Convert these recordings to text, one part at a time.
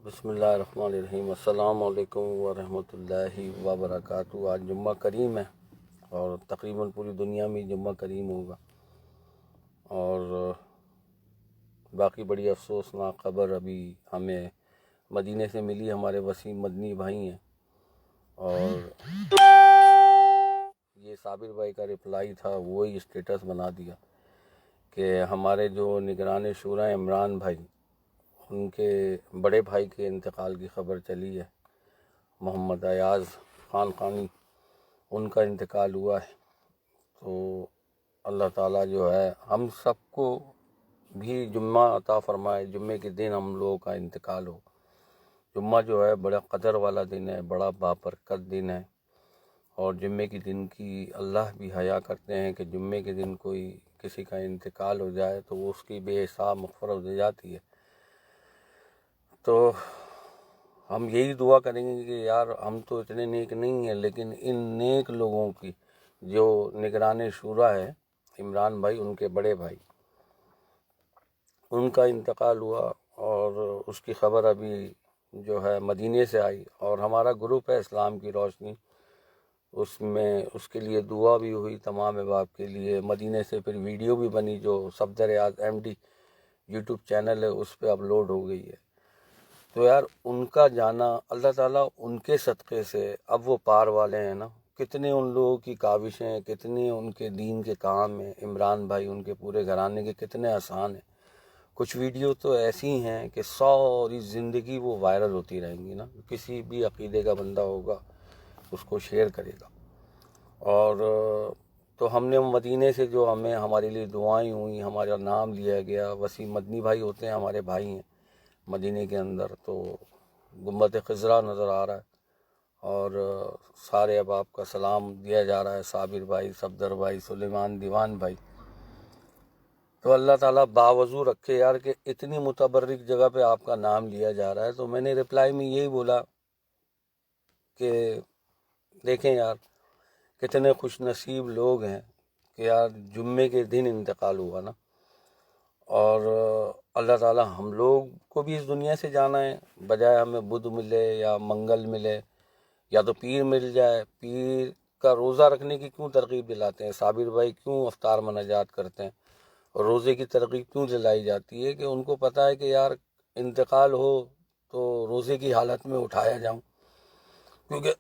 بسم اللہ الرحمن الرحیم۔ السلام علیکم ورحمۃ اللہ وبرکاتہ۔ آج جمعہ کریم ہے اور تقریباً پوری دنیا میں جمعہ کریم ہوگا، اور باقی بڑی افسوسناک خبر ابھی ہمیں مدینے سے ملی۔ ہمارے وسیم مدنی بھائی ہیں، اور یہ صابر بھائی کا رپلائی تھا، وہی اسٹیٹس بنا دیا کہ ہمارے جو نگران شورا عمران بھائی، ان کے بڑے بھائی کے انتقال کی خبر چلی ہے۔ محمد ایاز خان خانی، ان کا انتقال ہوا ہے۔ تو اللہ تعالیٰ جو ہے ہم سب کو بھی جمعہ عطا فرمائے، جمعے کے دن ہم لوگوں کا انتقال ہو۔ جمعہ جو ہے بڑا قدر والا دن ہے، بڑا بابرکت دن ہے، اور جمعے کے دن کی اللہ بھی حیا کرتے ہیں کہ جمعے کے دن کوئی کسی کا انتقال ہو جائے تو اس کی بے حساب مغفرت ہو جاتی ہے۔ تو ہم یہی دعا کریں گے کہ یار ہم تو اتنے نیک نہیں ہیں، لیکن ان نیک لوگوں کی جو نگران شورا ہے عمران بھائی، ان کے بڑے بھائی، ان کا انتقال ہوا، اور اس کی خبر ابھی جو ہے مدینے سے آئی، اور ہمارا گروپ ہے اسلام کی روشنی، اس میں اس کے لیے دعا بھی ہوئی تمام احباب کے لیے۔ مدینے سے پھر ویڈیو بھی بنی جو صفدر ریاض MD یوٹیوب چینل ہے اس پہ اپلوڈ ہو گئی ہے۔ تو یار ان کا جانا، اللہ تعالیٰ ان کے صدقے سے، اب وہ پار والے ہیں نا، کتنے ان لوگوں کی کاوشیں، کتنے ان کے دین کے کام ہیں، عمران بھائی ان کے پورے گھرانے کے کتنے آسان ہیں۔ کچھ ویڈیو تو ایسی ہیں کہ ساری زندگی وہ وائرل ہوتی رہیں گی نا، کسی بھی عقیدے کا بندہ ہوگا اس کو شیئر کرے گا۔ اور تو ہم نے مدینے سے جو ہمارے لیے دعائیں ہوئیں، ہمارا نام لیا گیا، وسیم مدنی بھائی ہوتے ہیں ہمارے بھائی ہیں مدینے کے اندر، تو گنبد خضرا نظر آ رہا ہے، اور سارے احباب کا سلام دیا جا رہا ہے، صابر بھائی، صفدر بھائی، سلیمان دیوان بھائی۔ تو اللہ تعالیٰ باوضو رکھے یار کہ اتنی متبرک جگہ پہ آپ کا نام لیا جا رہا ہے۔ تو میں نے رپلائی میں یہی بولا کہ دیکھیں یار کتنے خوش نصیب لوگ ہیں کہ یار جمعے کے دن انتقال ہوا نا، اور اللہ تعالیٰ ہم لوگ کو بھی اس دنیا سے جانا ہے، بجائے ہمیں بدھ ملے یا منگل ملے یا تو پیر مل جائے۔ پیر کا روزہ رکھنے کی کیوں ترغیب دلاتے ہیں؟ صابر بھائی کیوں افطار مناجات کرتے ہیں اور روزے کی ترغیب کیوں دلائی جاتی ہے؟ کہ ان کو پتہ ہے کہ یار انتقال ہو تو روزے کی حالت میں اٹھایا جاؤں، کیونکہ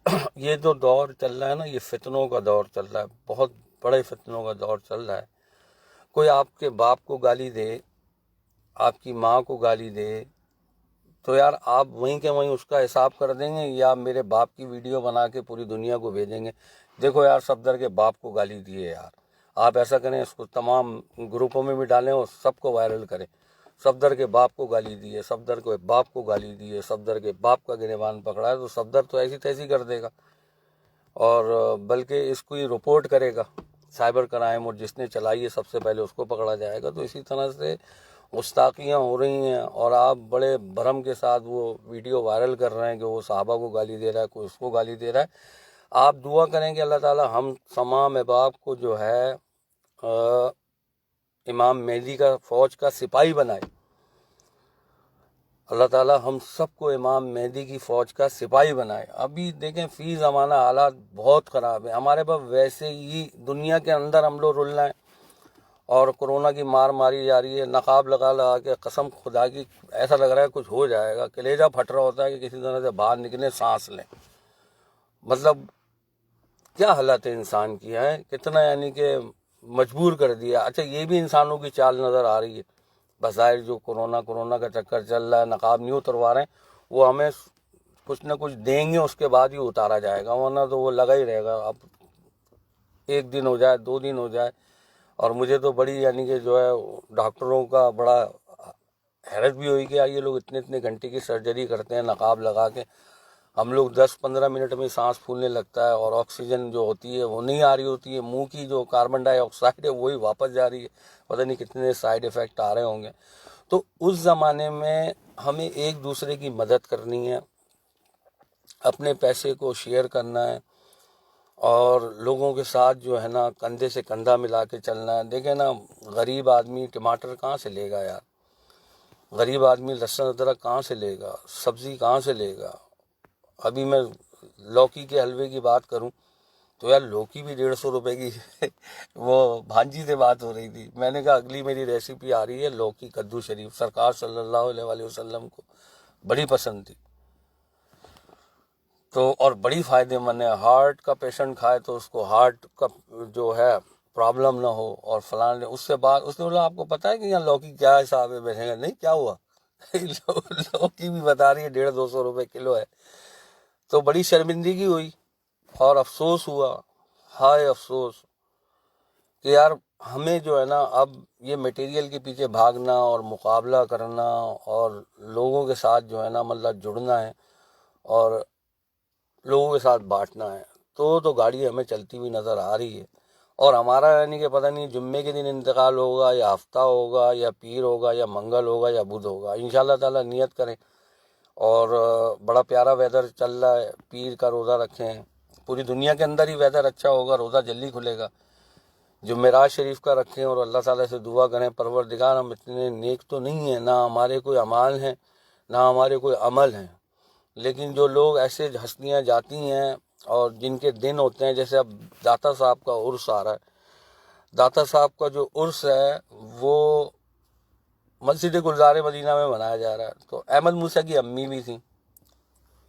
یہ جو دور چل رہا ہے نا، یہ فتنوں کا دور چل رہا ہے، بہت بڑے فتنوں کا دور چل رہا ہے۔ کوئی آپ کے باپ کو گالی دے، آپ کی ماں کو گالی دے، تو یار آپ وہیں کے وہیں اس کا حساب کر دیں گے، یا میرے باپ کی ویڈیو بنا کے پوری دنیا کو بھیجیں گے دیکھو یار صفدر کے باپ کو گالی دیے؟ یار آپ ایسا کریں، اس کو تمام گروپوں میں بھی ڈالیں اور سب کو وائرل کریں، صفدر کے باپ کو گالی دیے، صفدر کے باپ کو گالی دیے، صفدر کے باپ کا گریبان پکڑا ہے، تو صفدر تو ایسی تیسی کر دے گا، اور بلکہ اس کو یہ رپورٹ کرے گا سائبر کرائم، اور جس نے چلائی ہے سب سے پہلے اس کو پکڑا جائے گا۔ تو اسی طرح سے گستاخیاں ہو رہی ہیں، اور آپ بڑے بھرم کے ساتھ وہ ویڈیو وائرل کر رہے ہیں کہ وہ صحابہ کو گالی دے رہا ہے، کوئی اس کو گالی دے رہا ہے۔ آپ دعا کریں کہ اللہ تعالیٰ ہم تمام احباب کو جو ہے امام مہدی کا فوج کا سپاہی بنائے۔ اللہ تعالیٰ ہم سب کو امام مہدی کی فوج کا سپاہی بنائے۔ ابھی دیکھیں فی زمانہ حالات بہت خراب ہیں، ہمارے پاس ویسے ہی دنیا کے اندر ہم لوگ رل رہے ہیں، اور کورونا کی مار ماری جا رہی ہے، نقاب لگا لگا کے، قسم خدا کی ایسا لگ رہا ہے کچھ ہو جائے گا، کلیجہ پھٹ رہا ہوتا ہے کہ کسی طرح سے باہر نکلیں، سانس لیں۔ مطلب کیا حالت ہے انسان کی ہے، کتنا یعنی کہ مجبور کر دیا۔ اچھا یہ بھی انسانوں کی چال نظر آ رہی ہے، بظاہر جو کورونا کا چکر چل رہا ہے، نقاب نہیں اتروا رہے ہیں، وہ ہمیں کچھ نہ کچھ دیں گے، اس کے بعد ہی اتارا جائے گا، ورنہ تو وہ لگا ہی رہے گا۔ اب ایک دن ہو جائے، 2 دن ہو جائے، اور مجھے تو بڑی یعنی کہ جو ہے ڈاکٹروں کا بڑا حیرت بھی ہوئی کہ یہ لوگ اتنے گھنٹے کی سرجری کرتے ہیں نقاب لگا کے، ہم لوگ 10-15 منٹ میں سانس پھولنے لگتا ہے، اور آکسیجن جو ہوتی ہے وہ نہیں آ رہی ہوتی ہے، منہ کی جو کاربن ڈائی آکسائڈ ہے وہی واپس جا رہی ہے، پتہ نہیں کتنے سائیڈ ایفیکٹ آ رہے ہوں گے۔ تو اس زمانے میں ہمیں ایک دوسرے کی مدد کرنی ہے، اپنے پیسے کو شیئر کرنا ہے، اور لوگوں کے ساتھ جو ہے نا کندھے سے کندھا ملا کے چلنا ہے۔ دیکھیں نا غریب آدمی ٹماٹر کہاں سے لے گا یار؟ غریب آدمی لہسن ادرک کہاں سے لے گا، سبزی کہاں سے لے گا؟ ابھی میں لوکی کے حلوے کی بات کروں تو یار لوکی بھی 150 روپے کی وہ بھانجی سے بات ہو رہی تھی، میں نے کہا اگلی میری ریسیپی آ رہی ہے لوکی کدو شریف، سرکار صلی اللہ علیہ وآلہ وسلم کو بڑی پسند تھی، تو اور بڑی فائدے مند ہے، ہارٹ کا پیشنٹ کھائے تو اس کو ہارٹ کا جو ہے پرابلم نہ ہو، اور فلاں اس سے بعد اس نے بولا آپ کو پتہ ہے کہ یہاں لوکی کیا حساب ہے؟ میں نے کہا نہیں کیا ہوا لوکی بھی بتا رہی ہے 150-200 روپے کلو ہے، تو بڑی شرمندگی ہوئی اور افسوس ہوا، ہائے افسوس کہ یار ہمیں جو ہے نا اب یہ میٹیریل کے پیچھے بھاگنا اور مقابلہ کرنا اور لوگوں کے ساتھ جو ہے نا مطلب جڑنا ہے اور لوگوں کے ساتھ بانٹنا ہے، تو گاڑی ہمیں چلتی ہوئی نظر آ رہی ہے، اور ہمارا یعنی کہ پتہ نہیں جمعے کے دن انتقال ہوگا یا ہفتہ ہوگا یا پیر ہوگا یا منگل ہوگا یا بدھ ہوگا، انشاءاللہ تعالیٰ نیت کریں، اور بڑا پیارا ویدر چل رہا ہے، پیر کا روزہ رکھیں، پوری دنیا کے اندر ہی ویدر اچھا ہوگا، روزہ جلدی کھلے گا، جمعرات شریف کا رکھیں اور اللہ تعالیٰ سے دعا کریں پروردگار ہم اتنے نیک تو نہیں ہیں، نہ ہمارے کوئی اعمال ہیں نہ ہمارے کوئی عمل ہیں، لیکن جو لوگ ایسے ہستیاں جاتی ہیں اور جن کے دن ہوتے ہیں، جیسے اب داتا صاحب کا عرس آ رہا ہے، داتا صاحب کا جو عرس ہے وہ مسجد گلزار مدینہ میں منایا جا رہا ہے، تو احمد موسیٰ کی امی بھی تھیں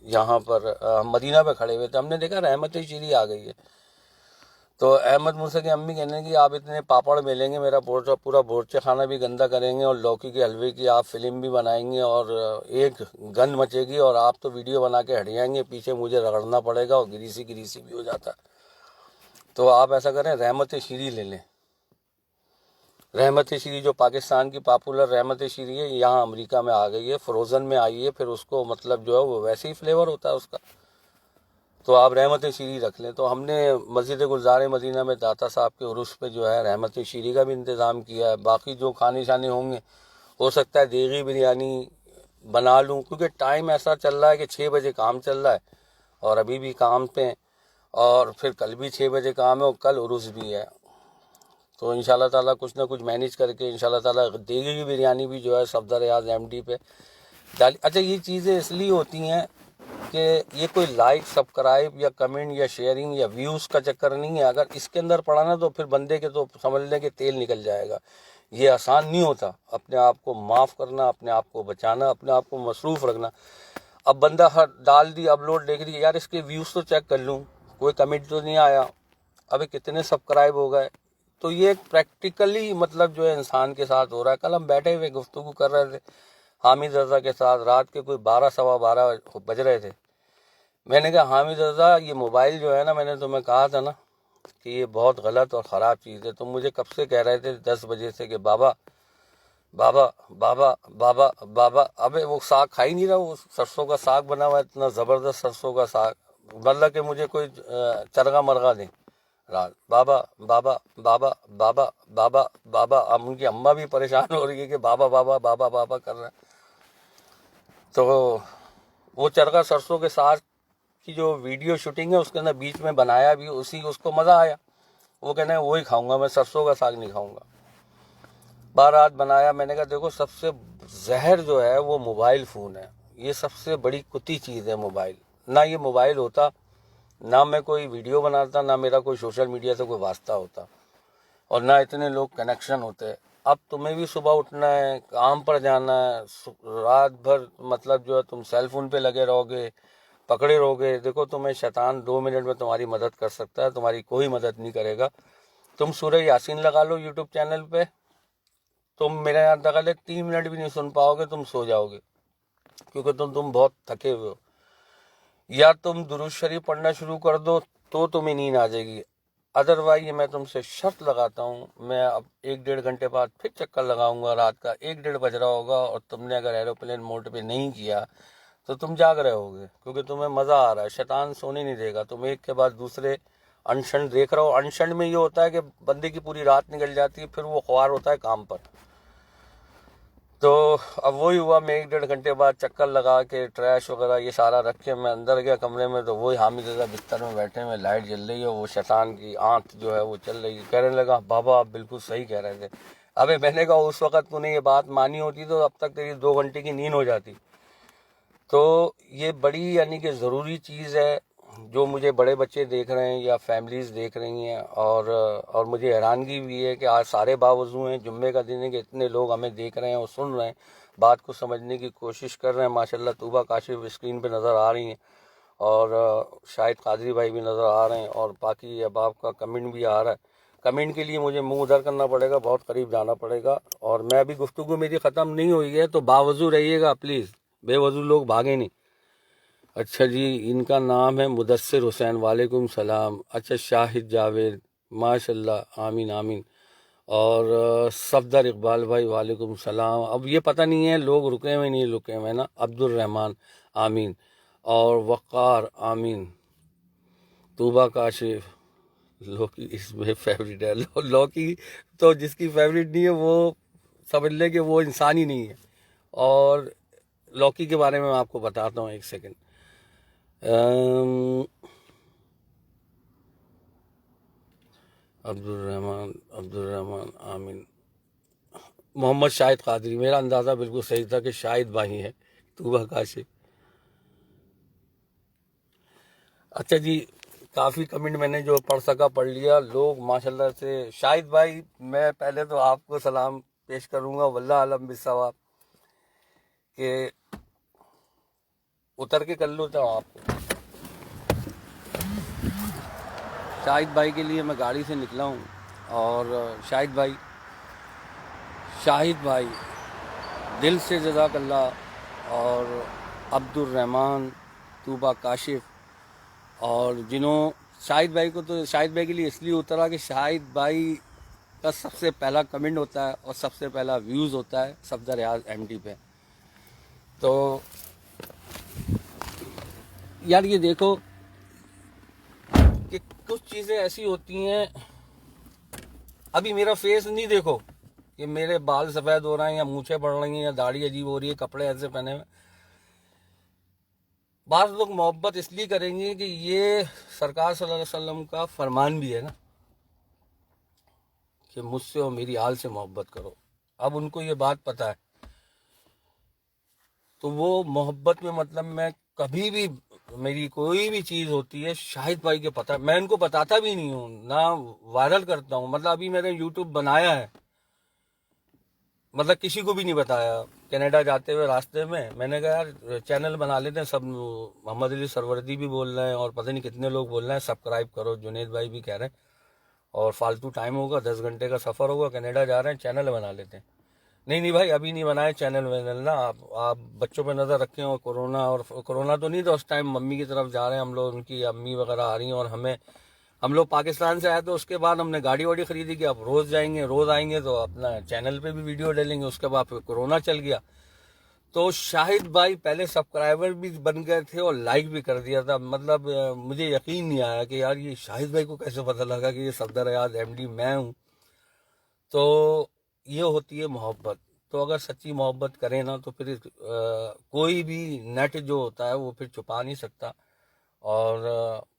یہاں پر، ہم مدینہ پہ کھڑے ہوئے تھے، ہم نے دیکھا رحمت شیری آ گئی ہے، تو احمد موسیٰ کی امی کہنے کہ آپ اتنے پاپڑ ملیں گے، میرا پورا بورچے خانہ بھی گندہ کریں گے، اور لوکی کے حلوے کی آپ فلم بھی بنائیں گے اور ایک گند مچے گی، اور آپ تو ویڈیو بنا کے ہٹ جائیں گے، پیچھے مجھے رگڑنا پڑے گا اور گریسی بھی ہو جاتا ہے، تو آپ ایسا کریں رحمت شیری لے لیں، رحمت شیری جو پاکستان کی پاپولر رحمت شیری ہے یہاں امریکہ میں آ گئی ہے، فروزن میں آئی ہے، پھر اس کو مطلب جو ہے وہ ویسے ہی فلیور ہوتا ہے اس کا، تو آپ رحمت شیری رکھ لیں، تو ہم نے مسجد گلزار مدینہ میں داتا صاحب کے عرس پہ جو ہے رحمت شیری کا بھی انتظام کیا ہے، باقی جو کھانے شانے ہوں گے ہو سکتا ہے دیگی بریانی بنا لوں، کیونکہ ٹائم ایسا چل رہا ہے کہ 6 بجے کام چل رہا ہے اور ابھی بھی کام پہ، اور پھر کل بھی 6 بجے کام ہے اور کل عرس بھی ہے، تو انشاءاللہ تعالیٰ کچھ نہ کچھ مینیج کر کے انشاءاللہ تعالیٰ دیگی کی بریانی بھی جو ہے صفدر ریاض ایم ڈی پہ ڈالی۔ اچھا یہ چیزیں اس لیے ہوتی ہیں کہ یہ کوئی لائک سبسکرائب یا کمنٹ یا شیئرنگ یا ویوز کا چکر نہیں ہے، اگر اس کے اندر پڑا نا تو پھر بندے کے تو سمجھ لیں کہ تیل نکل جائے گا، یہ آسان نہیں ہوتا، اپنے آپ کو معاف کرنا، اپنے آپ کو بچانا، اپنے آپ کو مصروف رکھنا، اب بندہ ڈال دی اپلوڈ دیکھ دی یار اس کے ویوز تو چیک کر لوں، کوئی کمنٹ تو نہیں آیا، ابھی کتنے سبسکرائب ہو گئے، تو یہ ایک پریکٹیکلی مطلب جو ہے انسان کے ساتھ ہو رہا ہے۔ کل ہم بیٹھے ہوئے گفتگو کر رہے تھے حامد رضا کے ساتھ، رات کے کوئی 12 سوا 12 بج رہے تھے، میں نے کہا حامد رضا یہ موبائل جو ہے نا، میں نے تمہیں کہا تھا نا کہ یہ بہت غلط اور خراب چیز ہے، تم مجھے کب سے کہہ رہے تھے 10 بجے سے کہ بابا بابا بابا بابا بابا، ابے وہ ساگ کھا ہی نہیں رہا، وہ سرسوں کا ساگ بنا ہوا ہے اتنا زبردست سرسوں کا ساگ، مطلب کہ مجھے کوئی چرگا مرغا دیں رات، بابا بابا بابا بابا بابا بابا، اب ان کی اماں بھی پریشان ہو رہی ہے کہ بابا بابا بابا بابا کر رہے ہیں، تو وہ چرگا سرسوں کے ساگ کی جو ویڈیو شوٹنگ ہے اس کے اندر بیچ میں بنایا بھی اس کو مزہ آیا، وہ کہنا ہے وہی کھاؤں گا میں، سرسوں کا ساگ نہیں کھاؤں گا، بارات بنایا، میں نے کہا دیکھو سب سے زہر جو ہے وہ موبائل فون ہے، یہ سب سے بڑی کتی چیز ہے موبائل، نہ یہ موبائل ہوتا نہ میں کوئی ویڈیو بناتا، نہ میرا کوئی سوشل میڈیا سے کوئی واسطہ ہوتا، اور نہ اتنے لوگ کنیکشن ہوتے۔ اب تمہیں بھی صبح اٹھنا ہے، کام پر جانا ہے، رات بھر مطلب جو ہے تم سیل فون پہ لگے رہو گے، پکڑے رہو گے، دیکھو تمہیں شیطان 2 منٹ میں تمہاری مدد کر سکتا ہے، تمہاری کوئی مدد نہیں کرے گا، تم سورہ یاسین لگا لو یوٹیوب چینل پہ، تم میرے یہاں دخل ہے 3 منٹ بھی نہیں سن پاؤ گے، تم سو جاؤ گے، کیونکہ تم بہت تھکے ہوئے ہو، یا تم درود شریف پڑھنا شروع کر دو تو تمہیں نیند آ جائے گی، ادروائز میں تم سے شرط لگاتا ہوں، میں اب 1-1.5 گھنٹے بعد پھر چکر لگاؤں گا، رات کا 1-1.5 بج رہا ہوگا اور تم نے اگر ایروپلین موڈ پہ نہیں کیا تو تم جاگ رہے ہوگے، کیونکہ تمہیں مزہ آ رہا ہے، شیطان سونے نہیں دے گا، تم ایک کے بعد دوسرے انشن دیکھ رہے ہو، انشن میں یہ ہوتا ہے کہ بندے کی پوری رات نکل جاتی ہے، پھر وہ خوار ہوتا ہے کام پر، تو اب وہی ہوا، میں 1-1.5 گھنٹے بعد چکر لگا کے ٹریش وغیرہ یہ سارا رکھ کے میں اندر گیا کمرے میں، تو وہی حامد رضا بستر میں بیٹھے ہوئے، لائٹ جل رہی ہے، وہ شیطان کی آنکھ جو ہے وہ چل رہی ہے، کہنے لگا بابا آپ بالکل صحیح کہہ رہے تھے، ابے میں نے کہا اس وقت تو نے یہ بات مانی ہوتی تو اب تک تیری 2 گھنٹے کی نیند ہو جاتی. تو یہ بڑی یعنی کہ ضروری چیز ہے جو مجھے بڑے بچے دیکھ رہے ہیں یا فیملیز دیکھ رہی ہیں. اور مجھے حیرانگی بھی ہے کہ آج سارے باوضو ہیں, جمعے کا دن ہے, کہ اتنے لوگ ہمیں دیکھ رہے ہیں اور سن رہے ہیں, بات کو سمجھنے کی کوشش کر رہے ہیں. ماشاءاللہ طوبہ کاشف اسکرین پہ نظر آ رہی ہیں, اور شاہد قادری بھائی بھی نظر آ رہے ہیں, اور باقی احباب کا کمنٹ بھی آ رہا ہے. کمنٹ کے لیے مجھے منہ ادھر کرنا پڑے گا, بہت قریب جانا پڑے گا, اور میں ابھی گفتگو میری ختم نہیں ہوئی ہے, تو باوضو رہیے گا پلیز, بے وضو لوگ بھاگیں نہیں. اچھا جی, ان کا نام ہے مدثر حسین, وعلیکم السلام. اچھا شاہد جاوید, ماشاء اللہ, آمین آمین. اور صفدر اقبال بھائی, وعلیکم السلام. اب یہ پتہ نہیں ہے لوگ رکے ہوئے نہیں رکے ہوئے نا. عبد الرحمن, آمین. اور وقار, آمین. طوبہ کاشف, لوکی اس میں فیوریٹ ہے. لوکی تو جس کی فیوریٹ نہیں ہے وہ سمجھ لے کہ وہ انسان ہی نہیں ہے. اور لوکی کے بارے میں آپ کو بتاتا ہوں, ایک سیکنڈ. عبد الرحمن, آمین. محمد شاہد قادری, میرا اندازہ بالکل صحیح تھا کہ شاہد بھائی ہیں. طوبہ کاشف. اچھا جی, کافی کمنٹ میں نے جو پڑھ سکا پڑھ لیا. لوگ ماشاءاللہ سے, شاہد بھائی میں پہلے تو آپ کو سلام پیش کروں گا, واللہ علم بالصواب, کہ اتر کے کر لوتا ہوں آپ کو. شاہد بھائی کے لیے میں گاڑی سے نکلا ہوں, اور شاہد بھائی دل سے جزاک اللہ. اور عبد الرحمن, طوبہ کاشف, اور شاہد بھائی کو تو شاہد بھائی کے لیے اس لیے اترا کہ شاہد بھائی کا سب سے پہلا کمنٹ ہوتا ہے اور سب سے پہلا ویوز ہوتا ہے صفدر ریاض ایم ڈی پہ. تو یار یہ دیکھو کہ کچھ چیزیں ایسی ہوتی ہیں, ابھی میرا فیس نہیں دیکھو کہ میرے بال سفید ہو رہے ہیں یا مونچھیں بڑھ رہی ہیں یا داڑھی عجیب ہو رہی ہے, کپڑے ایسے پہنے ہوئے. بعض لوگ محبت اس لیے کریں گے کہ یہ سرکار صلی اللہ علیہ وسلم کا فرمان بھی ہے نا, کہ مجھ سے اور میری آل سے محبت کرو. اب ان کو یہ بات پتہ ہے, تو وہ محبت میں مطلب میں کبھی بھی میری کوئی بھی چیز ہوتی ہے شاہد بھائی کے پتہ, میں ان کو بتاتا بھی نہیں ہوں, نہ وائرل کرتا ہوں. مطلب ابھی میں نے یوٹیوب بنایا ہے, مطلب کسی کو بھی نہیں بتایا. کینیڈا جاتے ہوئے راستے میں نے کہا یار چینل بنا لیتے ہیں سب. محمد علی سروردی بھی بول رہے ہیں, اور پتہ نہیں کتنے لوگ بول رہے ہیں سبسکرائب کرو. جنید بھائی بھی کہہ رہے ہیں, اور فالتو ٹائم ہوگا, 10 گھنٹے کا سفر ہوگا, کینیڈا جا رہے ہیں, چینل بنا لیتے ہیں. نہیں بھائی, ابھی نہیں بنائے چینل وینل نا. آپ بچوں پہ نظر رکھیں. اور کورونا تو نہیں تھا اس ٹائم, ممی کی طرف جا رہے ہیں ہم لوگ, ان کی امی وغیرہ آ رہی ہیں, اور ہم لوگ پاکستان سے آئے تو اس کے بعد ہم نے گاڑی واڑی خریدی کہ اب روز جائیں گے, روز آئیں گے, تو اپنا چینل پہ بھی ویڈیو ڈالیں گے. اس کے بعد پھر کورونا چل گیا, تو شاہد بھائی پہلے سبسکرائبر بھی بن گئے تھے اور لائک بھی کر دیا تھا. مطلب مجھے یقین نہیں آیا کہ یار یہ شاہد بھائی کو کیسے پتہ لگا کہ یہ صفدر ریاض ایم ڈی میں ہوں. تو یہ ہوتی ہے محبت. تو اگر سچی محبت کریں نا تو پھر کوئی بھی نیٹ جو ہوتا ہے وہ پھر چھپا نہیں سکتا, اور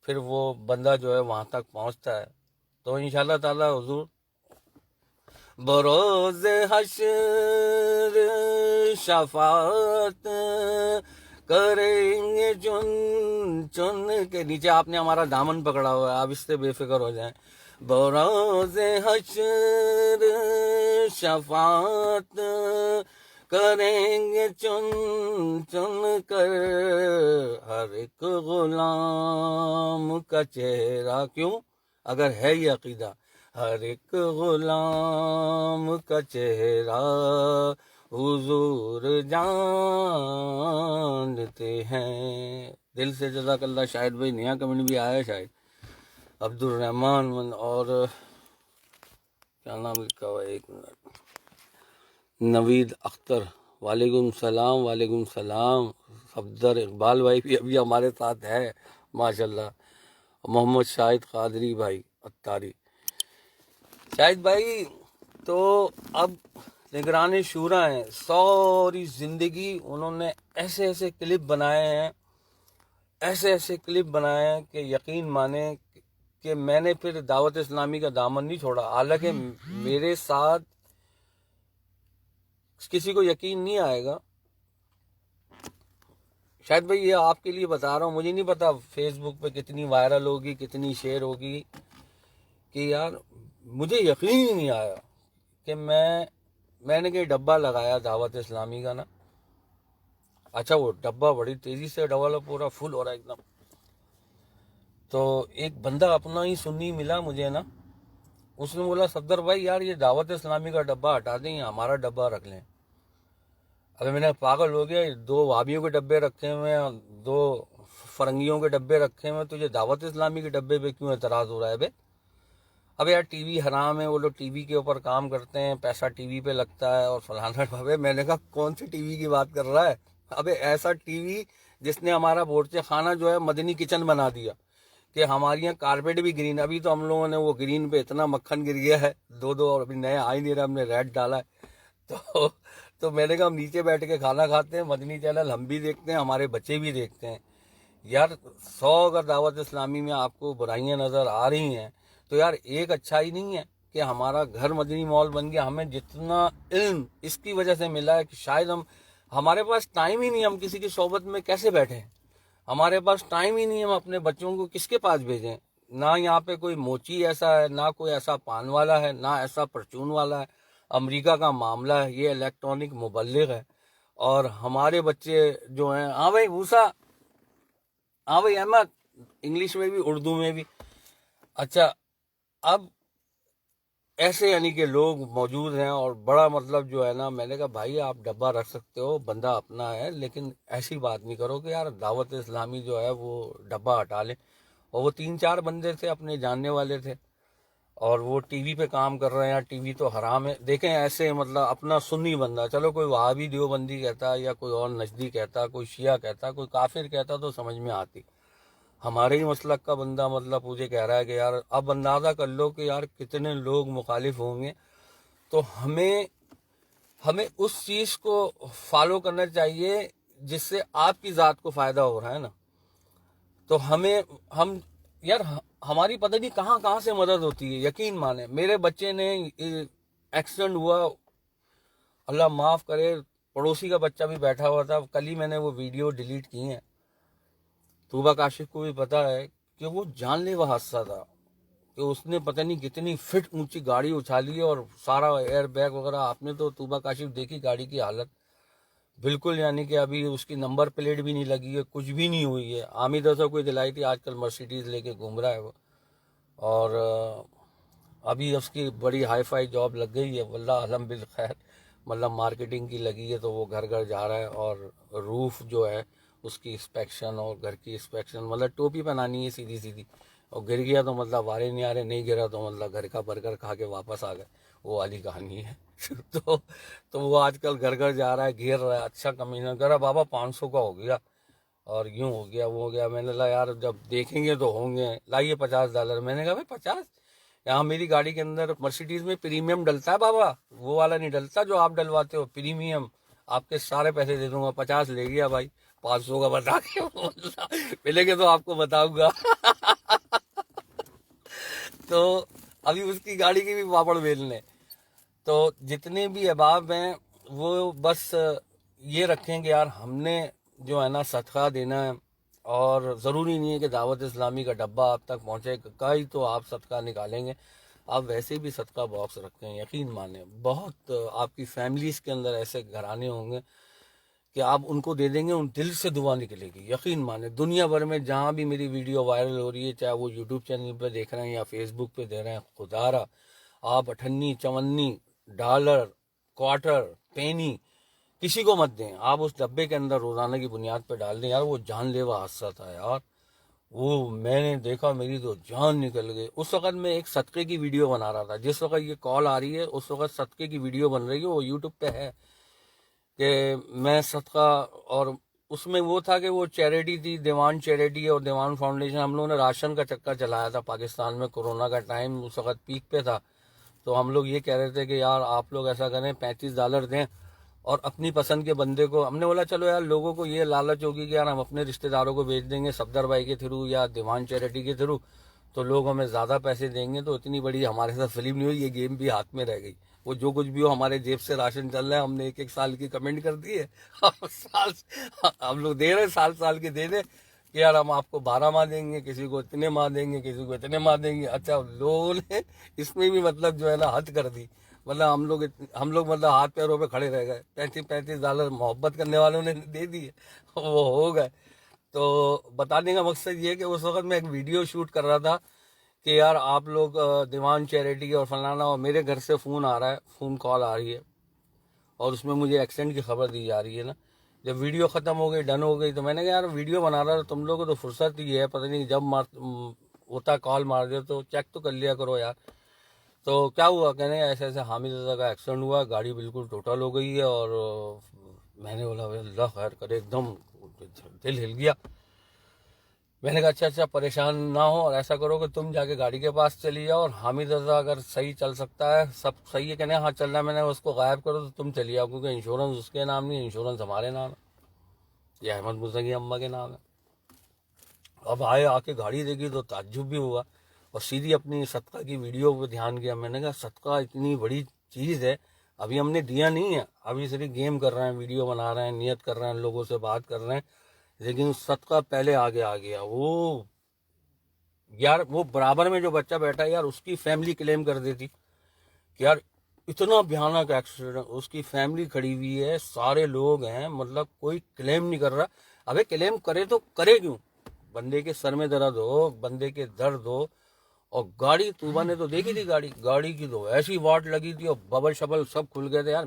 پھر وہ بندہ جو ہے وہاں تک پہنچتا ہے. تو انشاءاللہ تعالی حضور بروز حشر شفاعت کریں گے چن چن کے. نیچے آپ نے ہمارا دامن پکڑا ہوا ہے, آپ اس سے بے فکر ہو جائیں. بروز حشر شفاعت کریں گے چن چن کر ہر ایک غلام کا چہرہ. کیوں؟ اگر ہے یہ عقیدہ, ہر ایک غلام کا چہرہ حضور جانتے ہیں. دل سے جزاک اللہ. شاہد بھائی نیا کمنٹ بھی آیا شاید. عبد الرحمن, اور کیا نام لکھا ہوا ہے, ایک منٹ, نوید اختر, وعلیکم السلام. وعلیکم السلام. صفدر اقبال بھائی بھی ابھی ہمارے ساتھ ہے ماشاءاللہ. محمد شاہد قادری بھائی اتاری. شاہد بھائی تو اب نگران شورا ہیں, ساری زندگی انہوں نے ایسے ایسے کلپ بنائے ہیں کہ یقین مانیں کہ میں نے پھر دعوت اسلامی کا دامن نہیں چھوڑا. حالانکہ میرے ساتھ کسی کو یقین نہیں آئے گا، شاید بھائی یہ آپ کے لیے بتا رہا ہوں، مجھے نہیں پتا فیس بک پہ کتنی وائرل ہوگی، کتنی شیئر ہوگی، کہ یار مجھے یقین ہی نہیں آیا کہ میں نے کہ ڈبہ لگایا دعوت اسلامی کا نا، اچھا وہ ڈبہ بڑی تیزی سے ڈیولپ ہو رہا، فل ہو رہا ایک دم. تو ایک بندہ اپنا ہی سنی ملا مجھے نا، اس نے بولا صدر بھائی یار یہ دعوت اسلامی کا ڈبہ ہٹا دیں، ہمارا ڈبہ رکھ لیں. ابھی میں نے پاگل ہو گیا، 2 وابیوں کے ڈبے رکھے ہوئے ہیں، 2 فرنگیوں کے ڈبے رکھے ہوئے ہیں، تو یہ دعوت اسلامی کے ڈبے پہ کیوں اعتراض ہو رہا ہے بے؟ اب یار ٹی وی حرام ہے، وہ لوگ ٹی وی کے اوپر کام کرتے ہیں، پیسہ ٹی وی پہ لگتا ہے اور فلانا ڈھبے. میں نے کہا کون سی ٹی وی کی بات کر رہا ہے؟ ابے ایسا ٹی وی جس نے ہمارا بورچے خانہ جو ہے مدنی کچن بنا دیا، کہ ہمارے یہاں کارپیٹ بھی گرین. ابھی تو ہم لوگوں نے وہ گرین پہ اتنا مکھن گر گیا ہے، 2 اور ابھی نیا آ ہی نہیں رہا، ہم نے ریڈ ڈالا ہے. تو میں نے کہا ہم نیچے بیٹھ کے کھانا کھاتے ہیں، مدنی چینل ہم بھی دیکھتے ہیں، ہمارے بچے بھی دیکھتے ہیں. یار 100 اگر دعوت اسلامی میں آپ کو برائیاں نظر آ رہی ہیں تو یار ایک اچھائی نہیں ہے کہ ہمارا گھر مدنی مال بن گیا. ہمیں جتنا علم اس کی وجہ سے ملا ہے کہ شاید ہمارے پاس ٹائم ہی نہیں، ہم کسی کی صحبت میں کیسے بیٹھیں، ہمارے پاس ٹائم ہی نہیں، ہم اپنے بچوں کو کس کے پاس بھیجیں. نہ یہاں پہ کوئی موچی ایسا ہے، نہ کوئی ایسا پان والا ہے، نہ ایسا پرچون والا ہے. امریکہ کا معاملہ ہے، یہ الیکٹرانک مبلغ ہے، اور ہمارے بچے جو ہیں، ہاں بھائی موسیٰ، ہاں بھائی احمد، انگلش میں بھی اردو میں بھی. اچھا اب ایسے یعنی کہ لوگ موجود ہیں، اور بڑا مطلب جو ہے نا، میں نے کہا بھائی آپ ڈبہ رکھ سکتے ہو، بندہ اپنا ہے، لیکن ایسی بات نہیں کرو کہ یار دعوت اسلامی جو ہے وہ ڈبہ ہٹا لے. اور وہ 3-4 بندے تھے اپنے جاننے والے تھے، اور وہ ٹی وی پہ کام کر رہے ہیں. ٹی وی تو حرام ہے، دیکھیں ایسے مطلب اپنا سنی بندہ، چلو کوئی وہابی دیوبندی کہتا یا کوئی اور نجدی کہتا، کوئی شیعہ کہتا، کوئی کافر کہتا تو سمجھ میں آتی. ہمارے ہی مسلک کا بندہ مطلب مجھے کہہ رہا ہے کہ یار اب اندازہ کر لو کہ یار کتنے لوگ مخالف ہوں گے. تو ہمیں اس چیز کو فالو کرنا چاہیے جس سے آپ کی ذات کو فائدہ ہو رہا ہے نا. تو ہم یار ہماری پتہ نہیں کہاں کہاں سے مدد ہوتی ہے. یقین مانے میرے بچے نے ایکسیڈنٹ ہوا، اللہ معاف کرے، پڑوسی کا بچہ بھی بیٹھا ہوا تھا. کل ہی میں نے وہ ویڈیو ڈیلیٹ کی ہیں. طوبہ کاشف کو بھی پتا ہے کہ وہ جان لیوا حادثہ تھا، کہ اس نے پتہ نہیں کتنی فٹ اونچی گاڑی اچھالی ہے، اور سارا ایئر بیگ وغیرہ. آپ نے تو طوبہ کاشف دیکھی گاڑی کی حالت، بالکل یعنی کہ ابھی اس کی نمبر پلیٹ بھی نہیں لگی ہے، کچھ بھی نہیں ہوئی ہے. حامدہ سے کوئی دلائی تھی، آج کل مرسیڈیز لے کے گھوم رہا ہے وہ. اور ابھی اس کی بڑی ہائی فائی جاب لگ گئی ہے، واللہ علم بالخیر، مطلب مارکیٹنگ کی لگی ہے. تو وہ گھر گھر جا رہا ہے، اور روف جو ہے اس کی انسپیکشن اور گھر کی انسپیکشن، مطلب ٹوپی پہنانی ہے سیدھی سیدھی. اور گر گیا تو مطلب وارے نہیں آ رہے، نہیں گرا تو مطلب گھر کا برگر کھا کے واپس آ گئے، وہ والی کہانی ہے. تو وہ آج کل گھر گھر جا رہا ہے، گھیر رہا ہے. اچھا کمینہ کہہ رہا بابا 500 کا ہو گیا، اور یوں ہو گیا وہ ہو گیا. میں نے کہا یار جب دیکھیں گے تو ہوں گے، لائیے $50. میں نے کہا بھائی 50، یہاں میری گاڑی کے اندر مرسیڈیز میں پریمیم ڈلتا ہے بابا، وہ والا نہیں ڈلتا جو آپ ڈلواتے ہو، پریمیم. آپ کے سارے پیسے دے دوں گا. 50 لے گیا بھائی، 500 کا بتا کے ملے گے تو آپ کو بتاؤں گا. تو ابھی اس کی گاڑی کی بھی پاپڑ بیلنے. تو جتنے بھی احباب ہیں وہ بس یہ رکھیں کہ یار ہم نے جو ہے نا صدقہ دینا ہے، اور ضروری نہیں ہے کہ دعوت اسلامی کا ڈبہ آپ تک پہنچے، کئی تو آپ صدقہ نکالیں گے. آپ ویسے بھی صدقہ باکس رکھتے ہیں، یقین مانیں بہت آپ کی فیملیز کے اندر ایسے گھرانے ہوں گے کہ آپ ان کو دے دیں گے، ان دل سے دعا نکلے گی. یقین مانیں دنیا بھر میں جہاں بھی میری ویڈیو وائرل ہو رہی ہے، چاہے وہ یوٹیوب چینل پہ دیکھ رہے ہیں یا فیس بک پہ دے رہے ہیں، خدا را آپ 58 54 ڈالر، کوارٹر، پینی کسی کو مت دیں. آپ اس ڈبے کے اندر روزانہ کی بنیاد پہ ڈال دیں. یار وہ جان لیوا حادثہ تھا یار، وہ میں نے دیکھا میری تو جان نکل گئی. اس وقت میں ایک صدقے کی ویڈیو بنا رہا تھا، جس وقت یہ کال آ رہی ہے اس وقت صدقے کی ویڈیو بن رہی ہے، وہ یوٹیوب پہ ہے کہ میں صدقہ. اور اس میں وہ تھا کہ وہ چیریٹی تھی، دیوان چیریٹی اور دیوان فاؤنڈیشن. ہم لوگوں نے راشن کا چکر چلایا تھا پاکستان میں، کورونا کا ٹائم اس وقت پیک پہ تھا. تو ہم لوگ یہ کہہ رہے تھے کہ یار آپ لوگ ایسا کریں $35 دیں اور اپنی پسند کے بندے کو. ہم نے بولا چلو یار لوگوں کو یہ لالچ ہوگی کہ یار ہم اپنے رشتہ داروں کو بھیج دیں گے صفدر بھائی کے تھرو یا دیوان چیریٹی کے تھرو، تو لوگ ہمیں زیادہ پیسے دیں گے. تو اتنی بڑی ہمارے ساتھ فلم نہیں ہوئی، یہ گیم بھی ہاتھ میں رہ گئی. وہ جو کچھ بھی ہو ہمارے جیب سے راشن چل رہا ہے، ہم نے 1 سال کی کمنٹ کر دی ہے اور ہم لوگ دے رہے ہیں، سال کے دے دیں کہ یار ہم آپ کو 12 ماہ دیں گے، کسی کو اتنے ماہ دیں گے، کسی کو اتنے ماہ دیں گے. اچھا لوگوں نے اس میں بھی مطلب جو ہے نا حد کر دی. مطلب ہم لوگ مطلب ہاتھ پیروں پہ کھڑے رہ گئے. $35 محبت کرنے والوں نے دے دی ہے، وہ ہو گئے. تو بتانے کا مقصد یہ ہے کہ اس وقت میں ایک ویڈیو شوٹ کر رہا تھا کہ یار آپ لوگ دیوان چیریٹی اور فلانا، اور میرے گھر سے فون آ رہا ہے، فون کال آ رہی ہے، اور اس میں مجھے ایکسیڈنٹ کی خبر دی جا رہی ہے نا. جب ویڈیو ختم ہو گئی، ڈن ہو گئی، تو میں نے کہا یار ویڈیو بنا رہا تھا، تم لوگوں کو تو فرصت ہی ہے، پتہ نہیں جب ہوتا کال مار دے تو چیک تو کر لیا کرو یار. تو کیا ہوا، کہنے ایسے ایسے حامد رضا کا ایکسیڈنٹ ہوا، گاڑی بالکل ٹوٹل ہو گئی ہے. اور میں نے بولا اللہ خیر کرے، ایک دم دل ہل گیا. میں نے کہا اچھا پریشان نہ ہو، اور ایسا کرو کہ تم جا کے گاڑی کے پاس چلی جاؤ، اور حامد رضا اگر صحیح چل سکتا ہے، سب صحیح ہے، کہنے ہاں چل رہا ہے، میں نے اس کو غائب کرو تو تم چلی جاؤ، کیونکہ انشورنس اس کے نام نہیں، انشورنس ہمارے نام ہے، یہ احمد مرتضی اماں کے نام ہے. اب آ کے گاڑی دیکھی تو تعجب بھی ہوا، اور سیدھی اپنی صدقہ کی ویڈیو پہ دھیان گیا. میں نے کہا صدقہ اتنی بڑی چیز ہے، ابھی ہم نے دیا نہیں ہے، ابھی صرف گیم کر رہے ہیں، ویڈیو بنا رہے ہیں، نیت کر رہے ہیں، لوگوں سے بات کر رہے ہیں، لیکن صدقہ پہلے آگے آ گیا. وہ یار وہ برابر میں جو بچہ بیٹھا ہے یار، اس کی فیملی کلیم کر دیتی کہ یار اتنا بھیانک ایکسیڈنٹ، اس کی فیملی کھڑی ہوئی ہے، سارے لوگ ہیں، مطلب کوئی کلیم نہیں کر رہا. ابے کلیم کرے تو کرے کیوں؟ بندے کے سر میں درد ہو، بندے کے درد ہو، اور گاڑی طوبہ نے تو دیکھی تھی، گاڑی کی تو ایسی واٹ لگی تھی، اور ببل شبل سب کھل گئے تھے یار.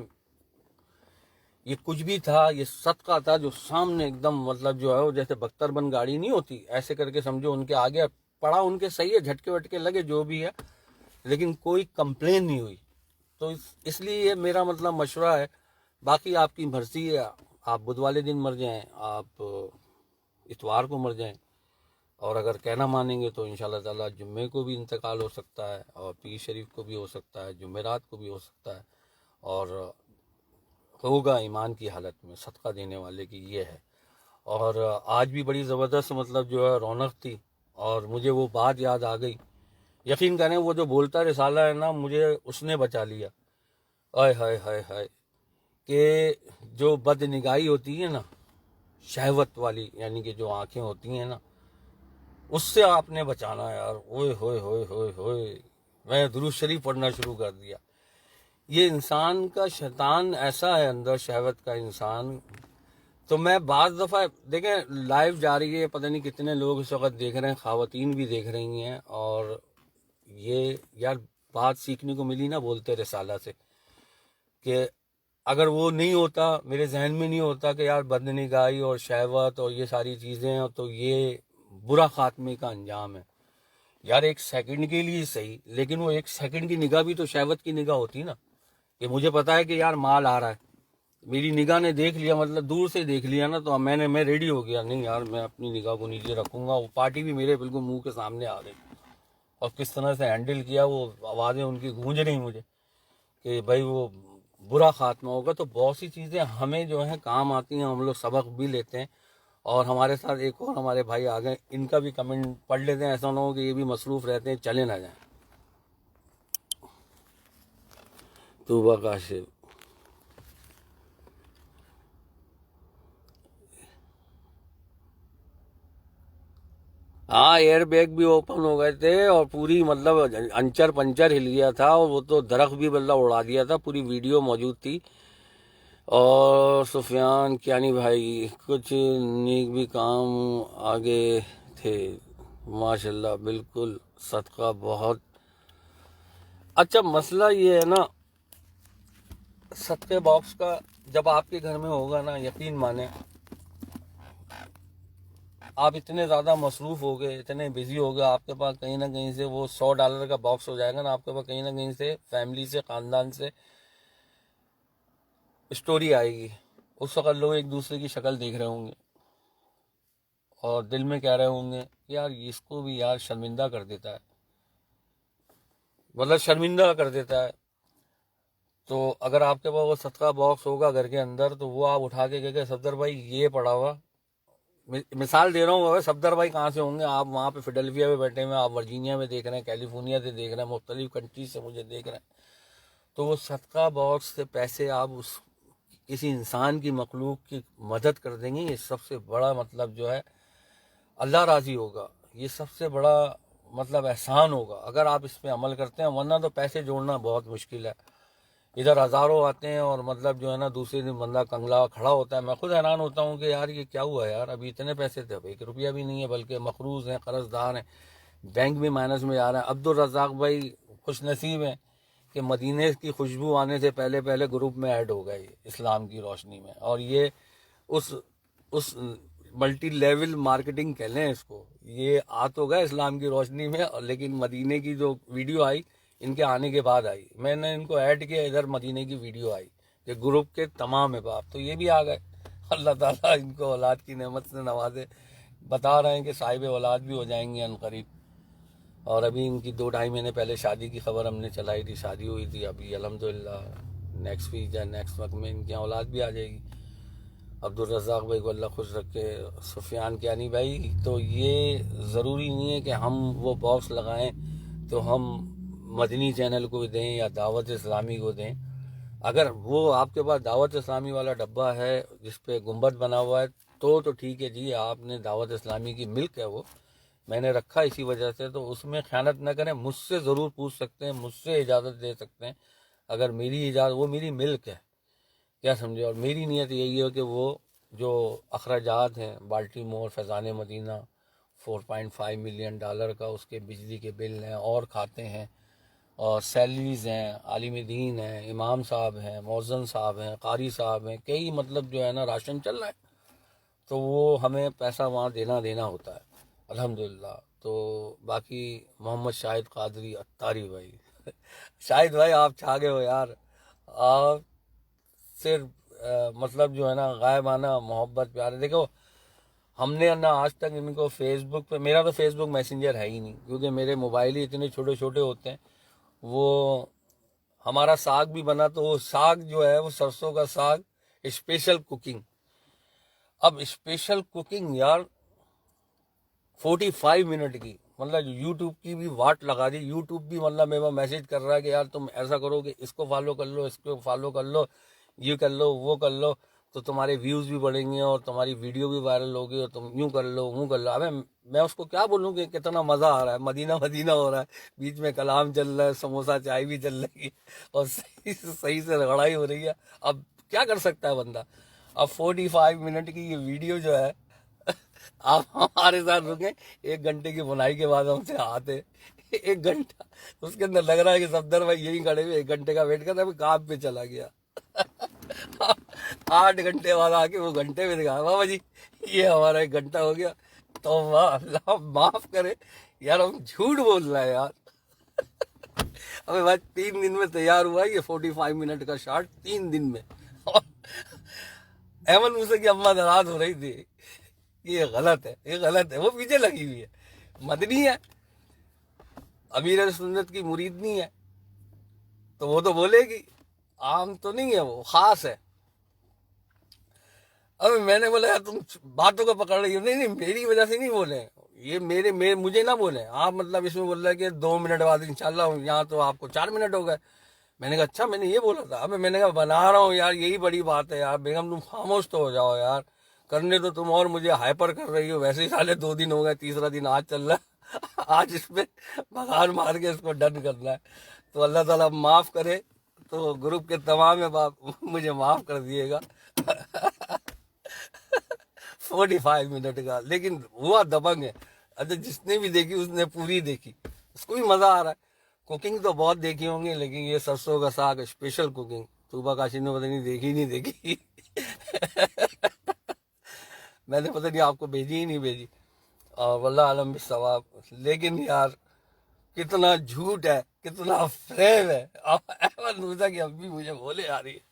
یہ کچھ بھی تھا، یہ صدقہ تھا جو سامنے ایک دم مطلب جو ہے وہ جیسے بختر بند گاڑی نہیں ہوتی، ایسے کر کے سمجھو ان کے آگے پڑا، ان کے صحیح ہے، جھٹکے وٹکے لگے جو بھی ہے، لیکن کوئی کمپلین نہیں ہوئی. تو اس لیے یہ میرا مطلب مشورہ ہے، باقی آپ کی مرضی ہے، آپ بدھ والے دن مر جائیں، آپ اتوار کو مر جائیں، اور اگر کہنا مانیں گے تو انشاءاللہ تعالیٰ جمعے کو بھی انتقال ہو سکتا ہے، اور پیر شریف کو بھی ہو سکتا ہے، جمعرات کو بھی ہو سکتا ہے، اور ہوگا ایمان کی حالت میں. صدقہ دینے والے کی یہ ہے. اور آج بھی بڑی زبردست مطلب جو ہے رونق تھی، اور مجھے وہ بات یاد آ گئی. یقین کریں وہ جو بولتا رسالہ ہے نا، مجھے اس نے بچا لیا. آئے ہائے ہائے ہائے، کہ جو بد نگاہی ہوتی ہے نا، شہوت والی، یعنی کہ جو آنکھیں ہوتی ہیں نا، اس سے آپ نے بچانا ہے یار. اوئے ہوئے ہوئے ہوئے ہوئے، میں درود شریف پڑھنا شروع کر دیا. یہ انسان کا شیطان ایسا ہے اندر، شہوت کا انسان. تو میں بعض دفعہ دیکھیں لائیو جا رہی ہے، پتہ نہیں کتنے لوگ اس وقت دیکھ رہے ہیں، خواتین بھی دیکھ رہی ہیں، اور یہ یار بات سیکھنے کو ملی نا بولتے رسالہ سے، کہ اگر وہ نہیں ہوتا، میرے ذہن میں نہیں ہوتا کہ یار بد نگاہی اور شہوت اور یہ ساری چیزیں ہیں، تو یہ برا خاتمے کا انجام ہے. یار ایک سیکنڈ کے لیے صحیح، لیکن وہ ایک سیکنڈ کی نگاہ بھی تو شہوت کی نگاہ ہوتی نا، کہ مجھے پتا ہے کہ یار مال آ رہا ہے، میری نگاہ نے دیکھ لیا، مطلب دور سے دیکھ لیا نا، تو میں ریڈی ہو گیا، نہیں یار میں اپنی نگاہ کو نیچے رکھوں گا. وہ پارٹی بھی میرے بالکل منہ کے سامنے آ گئی، اور کس طرح سے ہینڈل کیا، وہ آوازیں ان کی گونج رہی مجھے کہ بھائی وہ برا خاتمہ ہوگا. تو بہت سی چیزیں ہمیں جو ہیں کام آتی ہیں، ہم لوگ سبق بھی لیتے ہیں. اور ہمارے ساتھ ایک اور ہمارے بھائی آ گئے، ان کا بھی کمنٹ پڑھ لیتے ہیں، ایسا نہ ہو کہ یہ بھی مصروف رہتے ہیں، چلے نہ جائیں. توبہ کاشف، ہاں ایئر بیگ بھی اوپن ہو گئے تھے، اور پوری مطلب انچر پنچر ہل گیا تھا، اور وہ تو درخت بھی مطلب اڑا دیا تھا، پوری ویڈیو موجود تھی. اور سفیان کیانی بھائی، کچھ نیک بھی کام آگے تھے ماشاءاللہ، بالکل صدقہ بہت اچھا. مسئلہ یہ ہے نا صدقے باکس کا، جب آپ کے گھر میں ہوگا نا، یقین مانیں آپ اتنے زیادہ مصروف ہو گئے، اتنے بزی ہو گئے، آپ کے پاس کہیں نہ کہیں سے وہ $100 کا باکس ہو جائے گا نا، آپ کے پاس کہیں نہ کہیں سے فیملی سے، خاندان سے اسٹوری آئے گی. اس وقت لوگ ایک دوسرے کی شکل دیکھ رہے ہوں گے، اور دل میں کہہ رہے ہوں گے یار اس کو بھی یار شرمندہ کر دیتا ہے، مطلب شرمندہ کر دیتا ہے. تو اگر آپ کے پاس وہ صدقہ باکس ہوگا گھر کے اندر، تو وہ آپ اٹھا کے کہ صفدر بھائی یہ پڑا ہوا، مثال دے رہا ہوں، صفدر بھائی کہاں سے ہوں گے، آپ وہاں پہ فیڈلفیا میں بیٹھے ہوئے، آپ ورجینیا میں دیکھ رہے ہیں، کیلیفورنیا سے دیکھ رہے ہیں، مختلف کنٹریز سے مجھے دیکھ رہے ہیں. تو وہ صدقہ باکس سے پیسے آپ اس کسی انسان کی مخلوق کی مدد کر دیں گے، یہ سب سے بڑا مطلب جو ہے اللہ راضی ہوگا، یہ سب سے بڑا مطلب احسان ہوگا اگر آپ اس پہ عمل کرتے ہیں. ورنہ تو پیسے جوڑنا بہت مشکل ہے. ادھر ہزاروں آتے ہیں اور مطلب جو ہے نا دوسرے دن بندہ کنگلا کھڑا ہوتا ہے. میں خود حیران ہوتا ہوں کہ یار یہ کیا ہوا ہے یار، ابھی اتنے پیسے تھے، اب 1 روپیہ بھی نہیں ہے، بلکہ مقروض ہیں، قرض دار ہیں، بینک بھی مائنس میں جا رہا ہے. عبدالرزاق بھائی خوش نصیب ہیں کہ مدینے کی خوشبو آنے سے پہلے پہلے گروپ میں ایڈ ہو گئے اسلام کی روشنی میں. اور یہ اس ملٹی لیول مارکیٹنگ کہہ لیں اس کو، یہ آ تو گئے اسلام کی روشنی میں، لیکن مدینے کی جو ویڈیو آئی ان کے آنے کے بعد آئی. میں نے ان کو ایڈ کیا، ادھر مدینے کی ویڈیو آئی کہ گروپ کے تمام احباب، تو یہ بھی آ گئے. اللہ تعالیٰ ان کو اولاد کی نعمت سے نوازے. بتا رہے ہیں کہ صاحب اولاد بھی ہو جائیں گے عنقریب. اور ابھی ان کی 2-2.5 مہینے پہلے شادی کی خبر ہم نے چلائی تھی، شادی ہوئی تھی. ابھی الحمدللہ نیکسٹ ویک یا نیکسٹ وقت میں ان کی اولاد بھی آ جائے گی. عبدالرزاق بھائی کو اللہ خوش رکھے. سفیان کیانی بھائی، تو یہ ضروری نہیں ہے کہ ہم وہ باکس لگائیں تو ہم مدنی چینل کو دیں یا دعوت اسلامی کو دیں. اگر وہ آپ کے پاس دعوت اسلامی والا ڈبہ ہے جس پہ گنبد بنا ہوا ہے تو ٹھیک ہے جی، آپ نے دعوت اسلامی کی ملک ہے، وہ میں نے رکھا اسی وجہ سے، تو اس میں خیانت نہ کریں. مجھ سے ضرور پوچھ سکتے ہیں، مجھ سے اجازت دے سکتے ہیں. اگر میری اجازت، وہ میری ملک ہے، کیا سمجھے. اور میری نیت یہی ہے کہ وہ جو اخراجات ہیں، بالٹیمور فیضان مدینہ $4.5 ملین کا اس کے بجلی کے بل ہیں اور کھاتے ہیں، اور سیلریز ہیں، عالم دین ہیں، امام صاحب ہیں، مؤذن صاحب ہیں، قاری صاحب ہیں، کئی مطلب جو ہے نا راشن چل رہا ہے، تو وہ ہمیں پیسہ وہاں دینا ہوتا ہے الحمدللہ. تو باقی محمد شاہد قادری اتاری بھائی شاہد بھائی آپ چھا گئے ہو یار. آپ صرف مطلب جو ہے نا غائبانہ محبت پیار. دیکھو ہم نے نہ آج تک ان کو فیس بک پہ، میرا تو فیس بک میسنجر ہے ہی نہیں کیونکہ میرے موبائل ہی اتنے چھوٹے چھوٹے ہوتے ہیں. وہ ہمارا ساگ بھی بنا تو وہ ساگ جو ہے وہ سرسوں کا ساگ اسپیشل کوکنگ. اب اسپیشل کوکنگ یار 45 منٹ کی، مطلب یوٹیوب کی بھی واٹ لگا دی. یوٹیوب بھی مطلب میرے میسج کر رہا ہے کہ یار تم ایسا کرو کہ اس کو فالو کر لو، اس کو فالو کر لو، یہ کر لو، وہ کر لو، تو تمہارے ویوز بھی بڑھیں گے اور تمہاری ویڈیو بھی وائرل ہوگی، اور تم یوں کر لو وہ کر لو. ابے میں اس کو کیا بولوں کہ کتنا مزہ آ رہا ہے، مدینہ مدینہ ہو رہا ہے، بیچ میں کلام چل رہا ہے، سموسہ چائے بھی چل رہی ہے، اور صحیح سے لڑائی ہو رہی ہے. اب کیا کر سکتا ہے بندہ. اب 45 منٹ کی یہ ویڈیو جو ہے آپ ہمارے ساتھ رکیں، 1 گھنٹے کی بنائی کے بعد ہم سے آتے 1 گھنٹہ اس کے اندر لگ رہا ہے کہ صفدر بھائی یہی کھڑے ہوئے 1 گھنٹے کا ویٹ کرتے ہیں، کام پہ چلا گیا 8 گھنٹے بعد آ کے وہ گھنٹے میں دکھا بابا جی یہ ہمارا 1 گھنٹہ ہو گیا. تو اللہ معاف کرے یار، ہم جھوٹ بول رہے ہیں یار. ابھی بھائی 3 دن میں تیار ہوا ہے یہ 45 منٹ کا شارٹ، 3 دن میں. احمد موسیٰ کی اماں ناراض ہو رہی تھی کہ یہ غلط ہے، یہ غلط ہے. وہ پیچھے لگی ہوئی ہے، مدنی ہے، امیر سنت کی مرید نہیں ہے، تو وہ تو بولے گی. عام تو نہیں ہے، وہ خاص ہے. اب میں نے بولا یار تم باتوں کو پکڑ رہی ہو. نہیں میری وجہ سے نہیں بولے یہ، مجھے نہ بولے آپ. مطلب اس میں بول رہا ہے کہ 2 منٹ بعد انشاءاللہ، یہاں تو آپ کو 4 منٹ ہو گئے. میں نے کہا اچھا میں نے یہ بولا تھا. اب میں نے کہا بنا رہا ہوں یار، یہی بڑی بات ہے یار. بیگم تم خاموش تو ہو جاؤ یار، کرنے تو تم اور مجھے ہائپر کر رہی ہو. ویسے ہی سالے 2 دن ہو گئے، تیسرا دن آج چل رہا ہے. آج اس پہ بغار مار کے اس کو ڈن کرنا ہے. تو اللہ تعالیٰ معاف کرے. تو گروپ کے تمام مجھے معاف کر دیے گا. 45 منٹ کا لیکن ہوا دبنگ ہے. اچھا جس نے بھی دیکھی اس نے پوری دیکھی، اس کو بھی مزہ آ رہا ہے. کوکنگ تو بہت دیکھی ہوں گی، لیکن یہ سرسوں کا ساگ اسپیشل کوکنگ طوبہ کاشی نے پتہ نہیں دیکھی نہیں دیکھی. میں نے پتہ نہیں آپ کو بھیجی ہی نہیں بھیجی، اور واللہ عالم بالثواب. لیکن یار کتنا جھوٹ ہے، کتنا فریب ہے. احمد موسیٰ کی اب بھی مجھے بولے آ رہی ہے،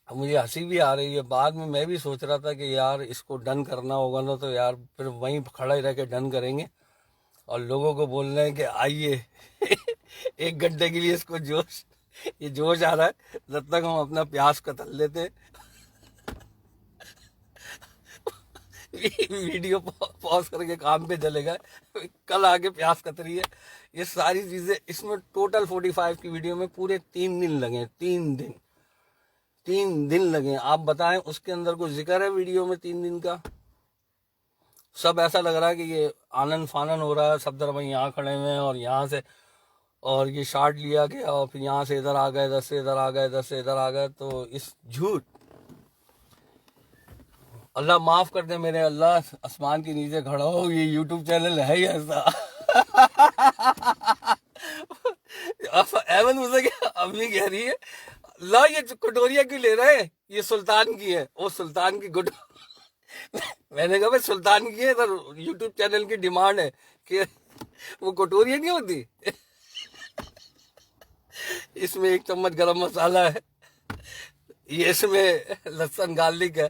اب مجھے ہنسی بھی آ رہی ہے. بعد میں بھی سوچ رہا تھا کہ یار اس کو ڈن کرنا ہوگا نا، تو یار پھر وہیں کھڑا ہی رہ کے ڈن کریں گے، اور لوگوں کو بول رہے ہیں کہ آئیے 1 گھنٹے کے لیے اس کو یہ جوش آ رہا ہے. جب تک ہم اپنا پیاس قتل لیتے ویڈیو پاز کر کے کام پہ چلے گئے، کل آگے پیاس کتری ہے، یہ ساری چیزیں اس میں ٹوٹل 45 کی ویڈیو میں پورے 3 دن لگے، 3 دن لگے. آپ بتائیں اس کے اندر کوئی ذکر ہے ویڈیو میں 3 دن کا؟ سب ایسا لگ رہا ہے کہ یہ آنن فانن ہو رہا ہے، صفدر بھائی یہاں کھڑے ہوئے ہیں اور یہاں سے، اور یہ شارٹ لیا گیا اور پھر یہاں سے ادھر آ گئے، ادھر سے ادھر آ گئے، ادھر سے ادھر آ گئے. تو اس جھوٹ، اللہ معاف کر دے میرے اللہ، آسمان کے نیچے کھڑا ہو، یہ یوٹیوب چینل ہے ہی ایسا. ایون مجھے کیا امی کہہ رہی ہے، لا یہ کٹوریاں کیوں لے رہے ہیں، یہ سلطان کی ہے، وہ سلطان کی میں نے کہا بھائی سلطان کی ہے، ادھر یوٹیوب چینل کی ڈیمانڈ ہے کہ وہ کٹوریاں نہیں ہوتی. اس میں 1 چمچ گرم مسالہ ہے، یہ اس میں لہسن گارلک ہے،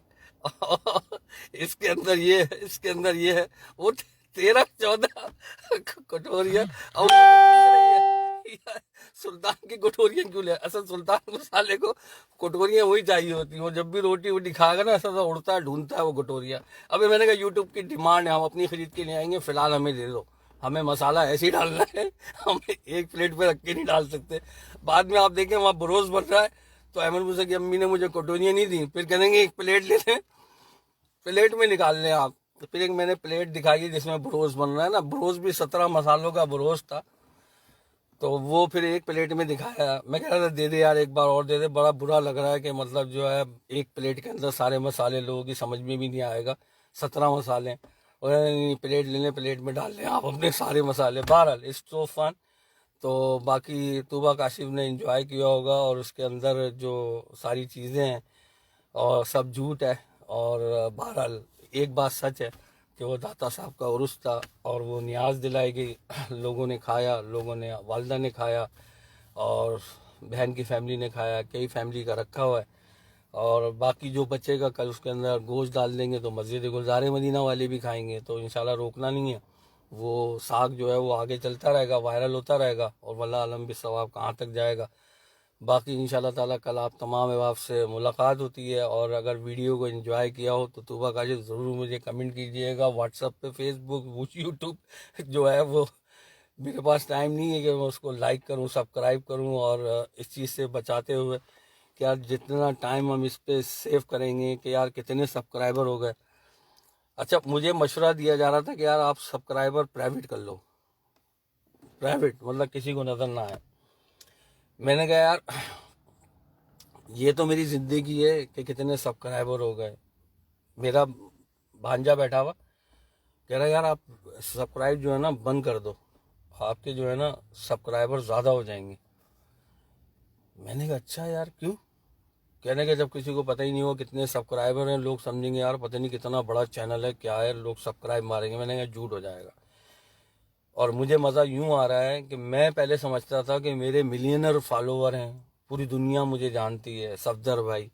اس کے اندر یہ ہے، اس کے اندر یہ ہے. وہ 13-14 کٹوریاں اور سلطان کی کٹوریاں کیوں لے؟ اصل سلطان مسالے کو کٹوریاں وہی چاہیے ہوتی ہیں، وہ جب بھی روٹی ووٹی کھائے گا نا ایسا اڑتا ہے ڈھونڈتا ہے وہ کٹوریاں. ابھی میں نے کہا یوٹیوب کی ڈیمانڈ ہے، ہم اپنی خرید کے لے آئیں گے، فی الحال ہمیں دے دو، ہمیں مسالہ ایسے ہی ڈالنا ہے، ہم ایک پلیٹ پہ رکھ کے نہیں ڈال سکتے. بعد میں آپ دیکھیں وہاں بروز بن رہا ہے تو احمد موسیٰ کی امی نے مجھے کٹوریاں نہیں دیں، پھر کہیں گے ایک پلیٹ لے لیں، پلیٹ میں نکال لیں آپ. تو پھر ایک میں نے پلیٹ دکھائی جس میں بروز بن رہا ہے نا، بروز بھی 17 مسالوں کا بروز تھا، تو وہ پھر ایک پلیٹ میں دکھایا. میں کہہ رہا تھا دے دے یار ایک بار اور دے دے، بڑا برا لگ رہا ہے کہ مطلب جو ہے ایک پلیٹ کے اندر سارے مسالے لوگوں کی سمجھ میں بھی نہیں آئے گا، 17 مسالے. اور پلیٹ لے لیں، پلیٹ میں ڈال لیں آپ اپنے سارے مسالے. بہرحال اٹس سو فن. تو باقی طوبہ کاشف نے انجوائے کیا ہوگا، اور اس کے اندر جو ساری چیزیں ہیں اور سب جھوٹ ہے. اور بہرحال ایک بات سچ ہے کہ وہ داتا صاحب کا عرس تھا اور وہ نیاز دلائی گئی، لوگوں نے کھایا، لوگوں نے، والدہ نے کھایا اور بہن کی فیملی نے کھایا، کئی فیملی کا رکھا ہوا ہے. اور باقی جو بچے گا کل اس کے اندر گوشت ڈال دیں گے تو مسجد گلزار مدینہ والے بھی کھائیں گے، تو انشاءاللہ روکنا نہیں ہے. وہ ساگ جو ہے وہ آگے چلتا رہے گا، وائرل ہوتا رہے گا، اور واللہ عالم بالثواب کہاں تک جائے گا. باقی انشاءاللہ تعالیٰ کل آپ تمام احباب سے ملاقات ہوتی ہے. اور اگر ویڈیو کو انجوائے کیا ہو تو طوبہ کاشف ضرور مجھے کمنٹ کیجئے گا، واٹس ایپ پہ، فیس بک، یوٹیوب جو ہے وہ میرے پاس ٹائم نہیں ہے کہ میں اس کو لائک کروں، سبسکرائب کروں. اور اس چیز سے بچاتے ہوئے کہ یار جتنا ٹائم ہم اس پہ سیو کریں گے کہ یار کتنے سبسکرائبر ہو گئے. اچھا مجھے مشورہ دیا جا رہا تھا کہ یار آپ سبسکرائبر پرائیویٹ کر لو، پرائیویٹ مطلب کسی کو نظر نہ آئے. میں نے کہا یار یہ تو میری زندگی ہے کہ کتنے سبسکرائبر ہو گئے. میرا بھانجا بیٹھا ہوا کہہ رہا یار آپ سبسکرائب جو ہے نا بند کر دو، آپ کے جو ہے نا سبسکرائبر زیادہ ہو جائیں گے. میں نے کہا اچھا یار کیوں؟ کہنے کہ جب کسی کو پتہ ہی نہیں ہو کتنے سبسکرائبر ہیں، لوگ سمجھیں گے یار پتہ نہیں کتنا بڑا چینل ہے، کیا ہے، لوگ سبسکرائب ماریں گے. میں نے کہا جھوٹ ہو جائے گا. اور مجھے مزہ یوں آ رہا ہے کہ میں پہلے سمجھتا تھا کہ میرے ملینر فالوور ہیں، پوری دنیا مجھے جانتی ہے، صفدر بھائی،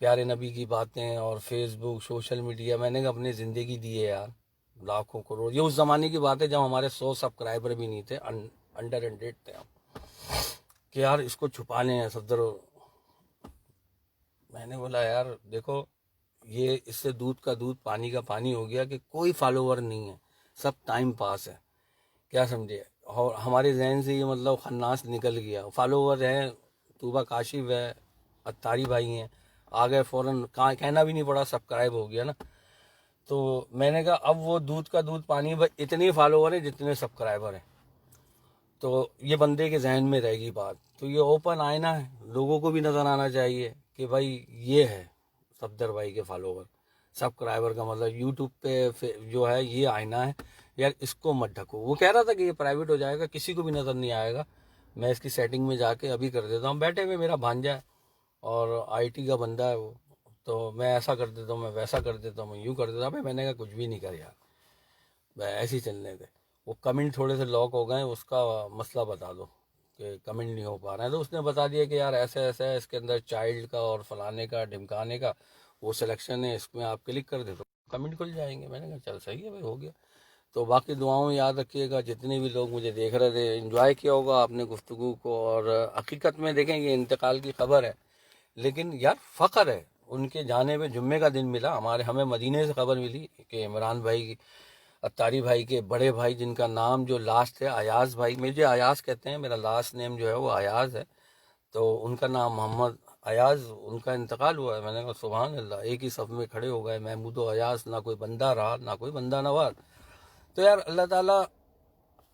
پیارے نبی کی باتیں اور فیس بک، سوشل میڈیا. میں نے کہا اپنی زندگی دی ہے یار، لاکھوں کروڑ. یہ اس زمانے کی بات ہے جب ہمارے 100 سبسکرائبر بھی نہیں تھے، انڈر 100 تھے ہم، کہ یار اس کو چھپانے ہیں صفدر. میں نے بولا یار دیکھو یہ اس سے دودھ کا دودھ پانی کا پانی ہو گیا کہ کوئی فالوور نہیں ہے، سب ٹائم پاس ہے، کیا سمجھے. اور ہمارے ذہن سے یہ مطلب خناس نکل گیا. فالوور ہیں، طوبہ کاشف ہے، اتاری بھائی ہیں، آگے فوراً کہنا بھی نہیں پڑا، سبسکرائب ہو گیا نا. تو میں نے کہا اب وہ دودھ کا دودھ پانی، اتنے فالوور ہیں جتنے سبسکرائبر ہیں. تو یہ بندے کے ذہن میں رہے گی بات. تو یہ اوپن آئینہ ہے، لوگوں کو بھی نظر آنا چاہیے کہ بھائی یہ ہے صفدر بھائی کے فالوور. سبسکرائبر کا مطلب یوٹیوب پہ جو ہے یہ آئینہ ہے یار، اس کو مت ڈھکو. وہ کہہ رہا تھا کہ یہ پرائیویٹ ہو جائے گا، کسی کو بھی نظر نہیں آئے گا. میں اس کی سیٹنگ میں جا کے ابھی کر دیتا ہوں. بیٹھے ہوئے میرا بھانجا ہے اور آئی ٹی کا بندہ ہے وہ، تو میں ایسا کر دیتا ہوں، میں ویسا کر دیتا ہوں، میں یوں کر دیتا ہوں. میں نے کہا کچھ بھی نہیں کر یار، ایسے ہی چلنے دے. وہ کمنٹ تھوڑے سے لاک ہو گئے، اس کا مسئلہ بتا دو کہ کمنٹ نہیں ہو پا رہا ہے. تو اس نے بتا دیا کہ یار ایسا ایسا ہے، اس کے اندر چائلڈ کا اور فلانے کا ڈھمکانے کا وہ سلیکشن ہے، اس میں آپ کلک کر دے تو کمنٹ کھل جائیں گے. میں نے کہا چل صحیح ہے بھائی، ہو گیا. تو باقی دعاؤں یاد رکھیے گا. جتنے بھی لوگ مجھے دیکھ رہے تھے، انجوائے کیا ہوگا آپ نے گفتگو کو. اور حقیقت میں دیکھیں یہ انتقال کی خبر ہے، لیکن یار فخر ہے. ان کے جانے پہ جمعے کا دن ملا، ہمیں مدینے سے خبر ملی کہ عمران بھائی اتاری بھائی کے بڑے بھائی، جن کا نام جو لاسٹ ہے ایاز بھائی، مجھے ایاز کہتے ہیں، میرا لاسٹ نیم جو ہے وہ ایاز ہے، تو ان کا نام محمد ایاز، ان کا انتقال ہوا ہے۔ میں نے کہا سبحان اللہ، ایک ہی صف میں کھڑے ہو گئے، محمود و ایاز، نہ کوئی بندہ رہا نہ کوئی بندہ نواز۔ تو یار اللہ تعالیٰ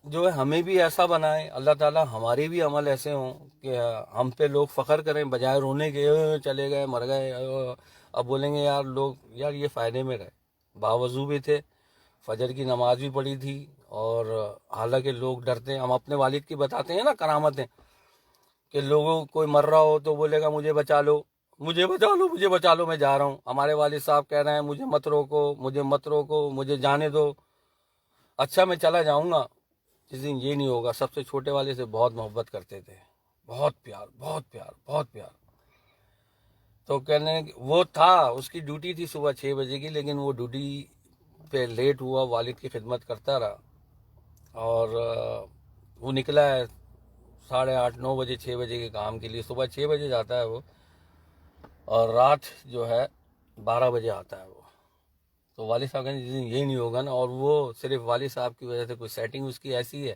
جو ہے ہمیں بھی ایسا بنائے، اللہ تعالیٰ ہمارے بھی عمل ایسے ہوں کہ ہم پہ لوگ فخر کریں، بجائے رونے کے چلے گئے مر گئے، اب بولیں گے یار لوگ، یار یہ فائدے میں رہے، باوضو بھی تھے، فجر کی نماز بھی پڑھی تھی، اور حالانکہ لوگ ڈرتے ہیں، ہم اپنے والد کی بتاتے ہیں نا کرامتیں، کہ لوگوں کوئی مر رہا ہو تو بولے گا مجھے بچا لو، مجھے بچا لو، مجھے بچا لو، میں جا رہا ہوں۔ ہمارے والد صاحب کہہ رہے ہیں مجھے مت روکو، مجھے مت روکو، مجھے جانے دو، اچھا میں چلا جاؤں گا، جس دن یہ نہیں ہوگا۔ سب سے چھوٹے والے سے بہت محبت کرتے تھے، بہت پیار، بہت پیار، بہت پیار۔ تو کہنے وہ تھا، اس کی ڈیوٹی تھی صبح 6 بجے کی، لیکن وہ ڈیوٹی پہ لیٹ ہوا، والد کی خدمت کرتا رہا، اور وہ نکلا ہے 8:30 9 بجے 6 بجے کے کام کے لیے، صبح 6 بجے جاتا ہے وہ، اور رات جو ہے 12 بجے آتا ہے وہ۔ تو والد صاحب کہنے جس دن یہ نہیں ہوگا نا، اور وہ صرف والد صاحب کی وجہ سے، کوئی سیٹنگ اس کی ایسی ہے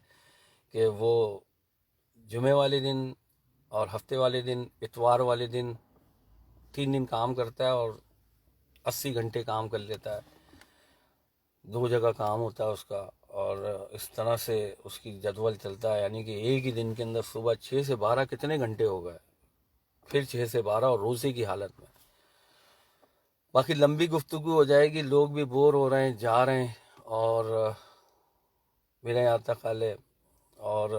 کہ وہ جمعے والے دن اور ہفتے والے دن، اتوار والے دن 3 دن کام کرتا ہے، اور 80 گھنٹے کام کر لیتا ہے، 2 جگہ کام ہوتا ہے اس کا، اور اس طرح سے اس کی جدول چلتا ہے، یعنی کہ ایک ہی دن کے اندر صبح 6 سے 12 کتنے گھنٹے ہو گئے، پھر 6 سے 12 اور روزے کی حالت میں۔ باقی لمبی گفتگو ہو جائے گی، لوگ بھی بور ہو رہے ہیں، جا رہے ہیں، اور میرے یہاں تک حالے، اور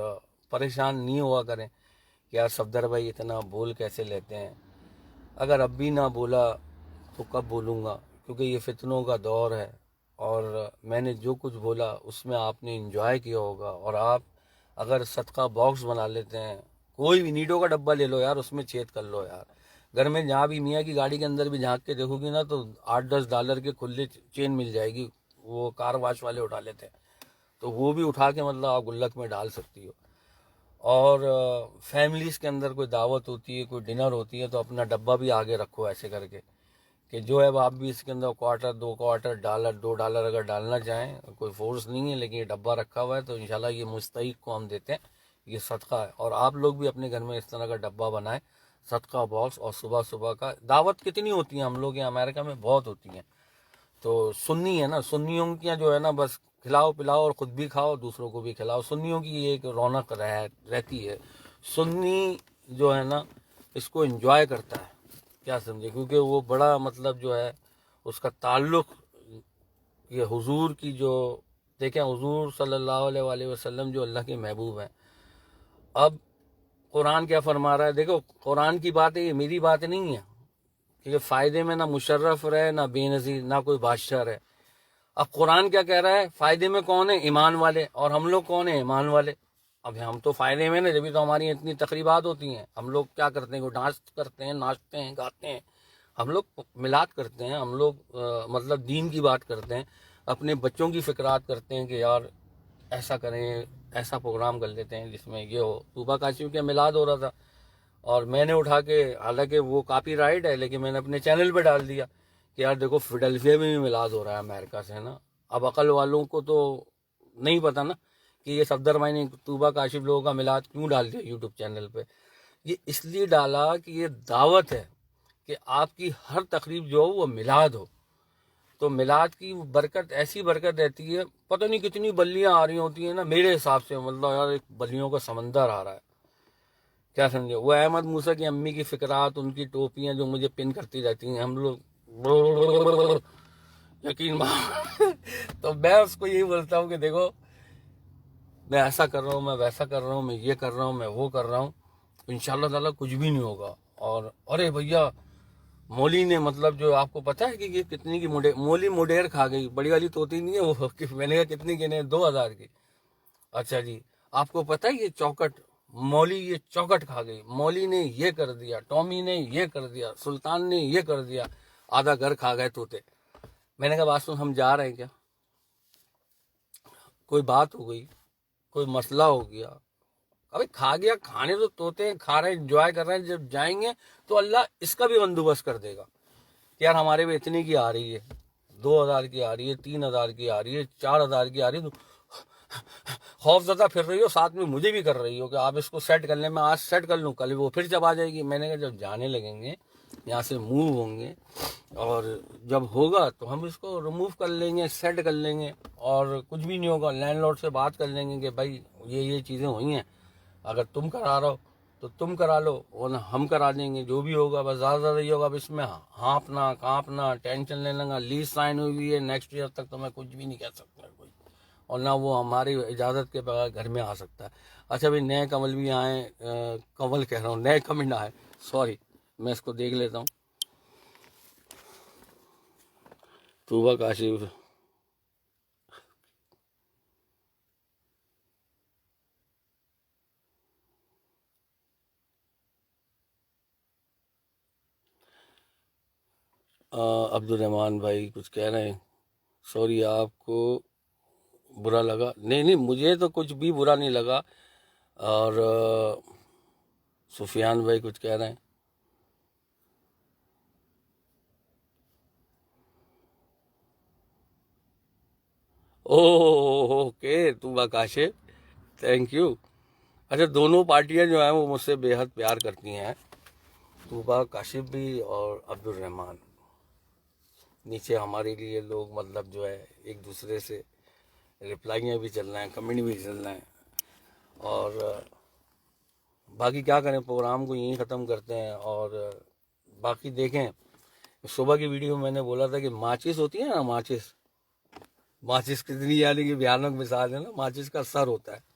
پریشان نہیں ہوا کریں کہ یار صفدر بھائی اتنا بول کیسے لیتے ہیں۔ اگر اب بھی نہ بولا تو کب بولوں گا، کیونکہ یہ فتنوں کا دور ہے، اور میں نے جو کچھ بولا اس میں آپ نے انجوائے کیا ہوگا، اور آپ اگر صدقہ باکس بنا لیتے ہیں، کوئی بھی نیٹوں کا ڈبہ لے لو یار، اس میں چھید کر لو یار، گھر میں جہاں بھی میاں کی گاڑی کے اندر بھی جھانک کے دیکھو گی نا، تو $8-10 کے کھلے چین مل جائے گی، وہ کار واش والے اٹھا لیتے ہیں، تو وہ بھی اٹھا کے مطلب آپ گلک میں ڈال سکتی ہو۔ اور فیملیز کے اندر کوئی دعوت ہوتی ہے، کوئی ڈنر ہوتی ہے، تو اپنا ڈبہ بھی آگے رکھو ایسے کر کے، کہ جو ہے آپ بھی اس کے اندر کوارٹر $2 اگر ڈالنا چاہیں، کوئی فورس نہیں ہے، لیکن یہ ڈبہ رکھا ہوا ہے، تو انشاءاللہ یہ مستحق کو ہم دیتے ہیں، یہ صدقہ ہے۔ اور آپ لوگ بھی اپنے گھر میں اس طرح کا ڈبہ بنائیں، صدقہ باکس، اور صبح صبح کا دعوت کتنی ہوتی ہیں، ہم لوگ یہاں امریکہ میں بہت ہوتی ہیں، تو سنی ہے نا، سنیوں کی جو ہے نا، بس کھلاؤ پلاؤ اور خود بھی کھاؤ، دوسروں کو بھی کھلاؤ، سنیوں کی ایک رونق رہتی ہے، سنی جو ہے نا اس کو انجوائے کرتا ہے، کیا سمجھے، کیونکہ وہ بڑا مطلب جو ہے اس کا تعلق یہ حضور کی، جو دیکھیں حضور صلی اللہ علیہ وسلم جو اللہ کے محبوب ہیں، اب قرآن کیا فرما رہا ہے، دیکھو قرآن کی بات ہے، یہ میری بات نہیں ہے، کہ فائدے میں نہ مشرف رہے نہ بے نظیر نہ کوئی بادشاہ رہے۔ اب قرآن کیا کہہ رہا ہے، فائدے میں کون ہے، ایمان والے، اور ہم لوگ کون ہیں، ایمان والے۔ اب ہم تو فائدے میں نا، جبھی تو ہماری اتنی تقریبات ہوتی ہیں، ہم لوگ کیا کرتے ہیں، وہ ڈانس کرتے ہیں، ناچتے ہیں، گاتے ہیں، ہم لوگ میلاد کرتے ہیں، ہم لوگ مطلب دین کی بات کرتے ہیں، اپنے بچوں کی فکرات کرتے ہیں کہ یار ایسا کریں، ایسا پروگرام کر لیتے ہیں جس میں یہ ہو۔ طوبہ کاشف کا میلاد ہو رہا تھا، اور میں نے اٹھا کے، حالانکہ وہ کاپی رائٹ ہے، لیکن میں نے اپنے چینل پہ ڈال دیا کہ یار دیکھو فیڈلفیا میں بھی میلاد ہو رہا ہے امریکہ سے، ہے نا۔ اب عقل والوں کو تو نہیں پتا نا کہ یہ صفدر بھائی نے طوبہ کاشف لوگوں کا میلاد کیوں ڈال دیا یوٹیوب چینل پہ۔ یہ اس لیے ڈالا کہ یہ دعوت ہے کہ آپ کی ہر تقریب جو ہو وہ میلاد ہو، تو میلاد کی برکت، ایسی برکت رہتی ہے، پتہ نہیں کتنی بلیاں آ رہی ہوتی ہیں نا، میرے حساب سے مطلب یار ایک بلیوں کا سمندر آ رہا ہے، کیا سمجھے۔ وہ احمد موسیٰ کی امی کی فکرات، ان کی ٹوپیاں جو مجھے پن کرتی رہتی ہیں، ہم لوگ یقین تو میں اس کو یہی بولتا ہوں کہ دیکھو میں ایسا کر رہا ہوں، میں ویسا کر رہا ہوں، میں یہ کر رہا ہوں، میں وہ کر رہا ہوں، انشاءاللہ تعالیٰ کچھ بھی نہیں ہوگا۔ اور ارے بھیا مولی نے مطلب جو آپ کو پتہ ہے کہ یہ کتنی کی مولی مڈیر کھا گئی، بڑی والی توتی نہیں ہے وہ، میں نے کہا کتنی گنے، 2000 کی۔ اچھا جی، آپ کو پتہ ہے یہ چوکٹ، مولی یہ چوکٹ کھا گئی، مولی نے یہ کر دیا، ٹامی نے یہ کر دیا، سلطان نے یہ کر دیا، آدھا گھر کھا گئے طوطے۔ میں نے کہا بات سن، ہم جا رہے ہیں کیا، کوئی بات ہو گئی، کوئی مسئلہ ہو گیا، ابھی کھا گیا، کھانے تو طوطے کھا رہے ہیں، انجوائے کر رہے ہیں، جب جائیں گے تو اللہ اس کا بھی بندوبست کر دے گا۔ کہ یار ہمارے بھی اتنی کی آ رہی ہے، 2000 کی آ رہی ہے، 3000 کی آ رہی ہے، 4000 کی آ رہی ہے، تو خوف زدہ پھر رہی ہو، ساتھ میں مجھے بھی کر رہی ہو کہ آپ اس کو سیٹ کر لیں، میں آج سیٹ کر لوں، کل وہ پھر جب آ جائے گی۔ میں نے کہا جب جانے لگیں گے یہاں سے موو ہوں گے اور جب ہوگا تو ہم اس کو ریموو کر لیں گے، سیٹ کر لیں گے، اور کچھ بھی نہیں ہوگا، لینڈ لارڈ سے بات کر لیں گے کہ بھائی یہ چیزیں ہوئی ہیں، اگر تم کرا رہا ہو تو تم کرا لو، ورنہ ہم کرا دیں گے، جو بھی ہوگا بس زیادہ زیادہ یہ ہوگا۔ اب اس میں ہانپنا کانپنا ٹینشن لینا گا، لیز سائن ہوئی ہے، نیکسٹ ایئر تک تو میں کچھ بھی نہیں کہہ سکتا کوئی، اور نہ وہ ہماری اجازت کے بغیر گھر میں آ سکتا ہے۔ اچھا بھائی نئے کنول بھی آئیں، کنول کہہ رہا ہوں، نئے کمنٹ آئے، سوری، میں اس کو دیکھ لیتا ہوں۔ طوبہ کاشف، عبد الرحمان بھائی کچھ کہہ رہے ہیں، سوری آپ کو برا لگا؟ نہیں مجھے تو کچھ بھی برا نہیں لگا۔ اور سفیان بھائی کچھ کہہ رہے ہیں، اوکے طوبہ کاشف، تھینک یو۔ اچھا دونوں پارٹیاں جو ہیں وہ مجھ سے بے حد پیار کرتی ہیں، طوبہ کاشف بھی اور عبد الرحمان۔ نیچے ہمارے لیے لوگ مطلب جو ہے ایک دوسرے سے رپلائیاں بھی چل رہے ہیں، کمنٹ بھی چل رہے ہیں، اور باقی کیا کریں، پروگرام کو یہیں ختم کرتے ہیں۔ اور باقی دیکھیں، صبح کی ویڈیو میں نے بولا تھا کہ ماچس ہوتی ہے نا، ماچس کتنی یعنی کہ بھیانک مثال ہے نا، ماچس کا سر ہوتا ہے،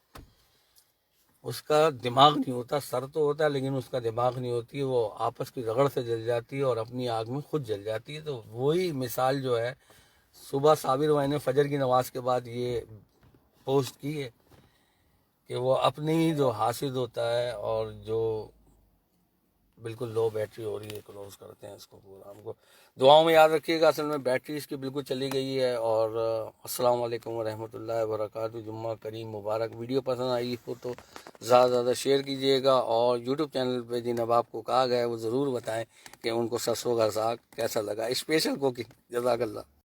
اس کا دماغ نہیں ہوتا، سر تو ہوتا ہے لیکن اس کا دماغ نہیں ہوتی، وہ آپس کی رگڑ سے جل جاتی ہے اور اپنی آگ میں خود جل جاتی ہے۔ تو وہی مثال جو ہے، صبح صابر بھائی نے فجر کی نماز کے بعد یہ پوسٹ کی ہے کہ وہ اپنی ہی جو حاسد ہوتا ہے، اور جو بالکل لو بیٹری ہو رہی ہے، کلوز کرتے ہیں اس کو، پروگرام کو دعاؤں میں یاد رکھیے گا، اصل میں بیٹری اس کی بالکل چلی گئی ہے۔ اور السلام علیکم ورحمۃ اللہ وبرکاتہ، جمعہ کریم مبارک۔ ویڈیو پسند آئی ہو تو زیادہ سے زیادہ شیئر کیجیے گا، اور یوٹیوب چینل پہ جن اب کو کہا گیا ہے وہ ضرور بتائیں کہ ان کو سرسوں کا ساگ کیسا لگا، اسپیشل کوکنگ۔ جزاک اللہ۔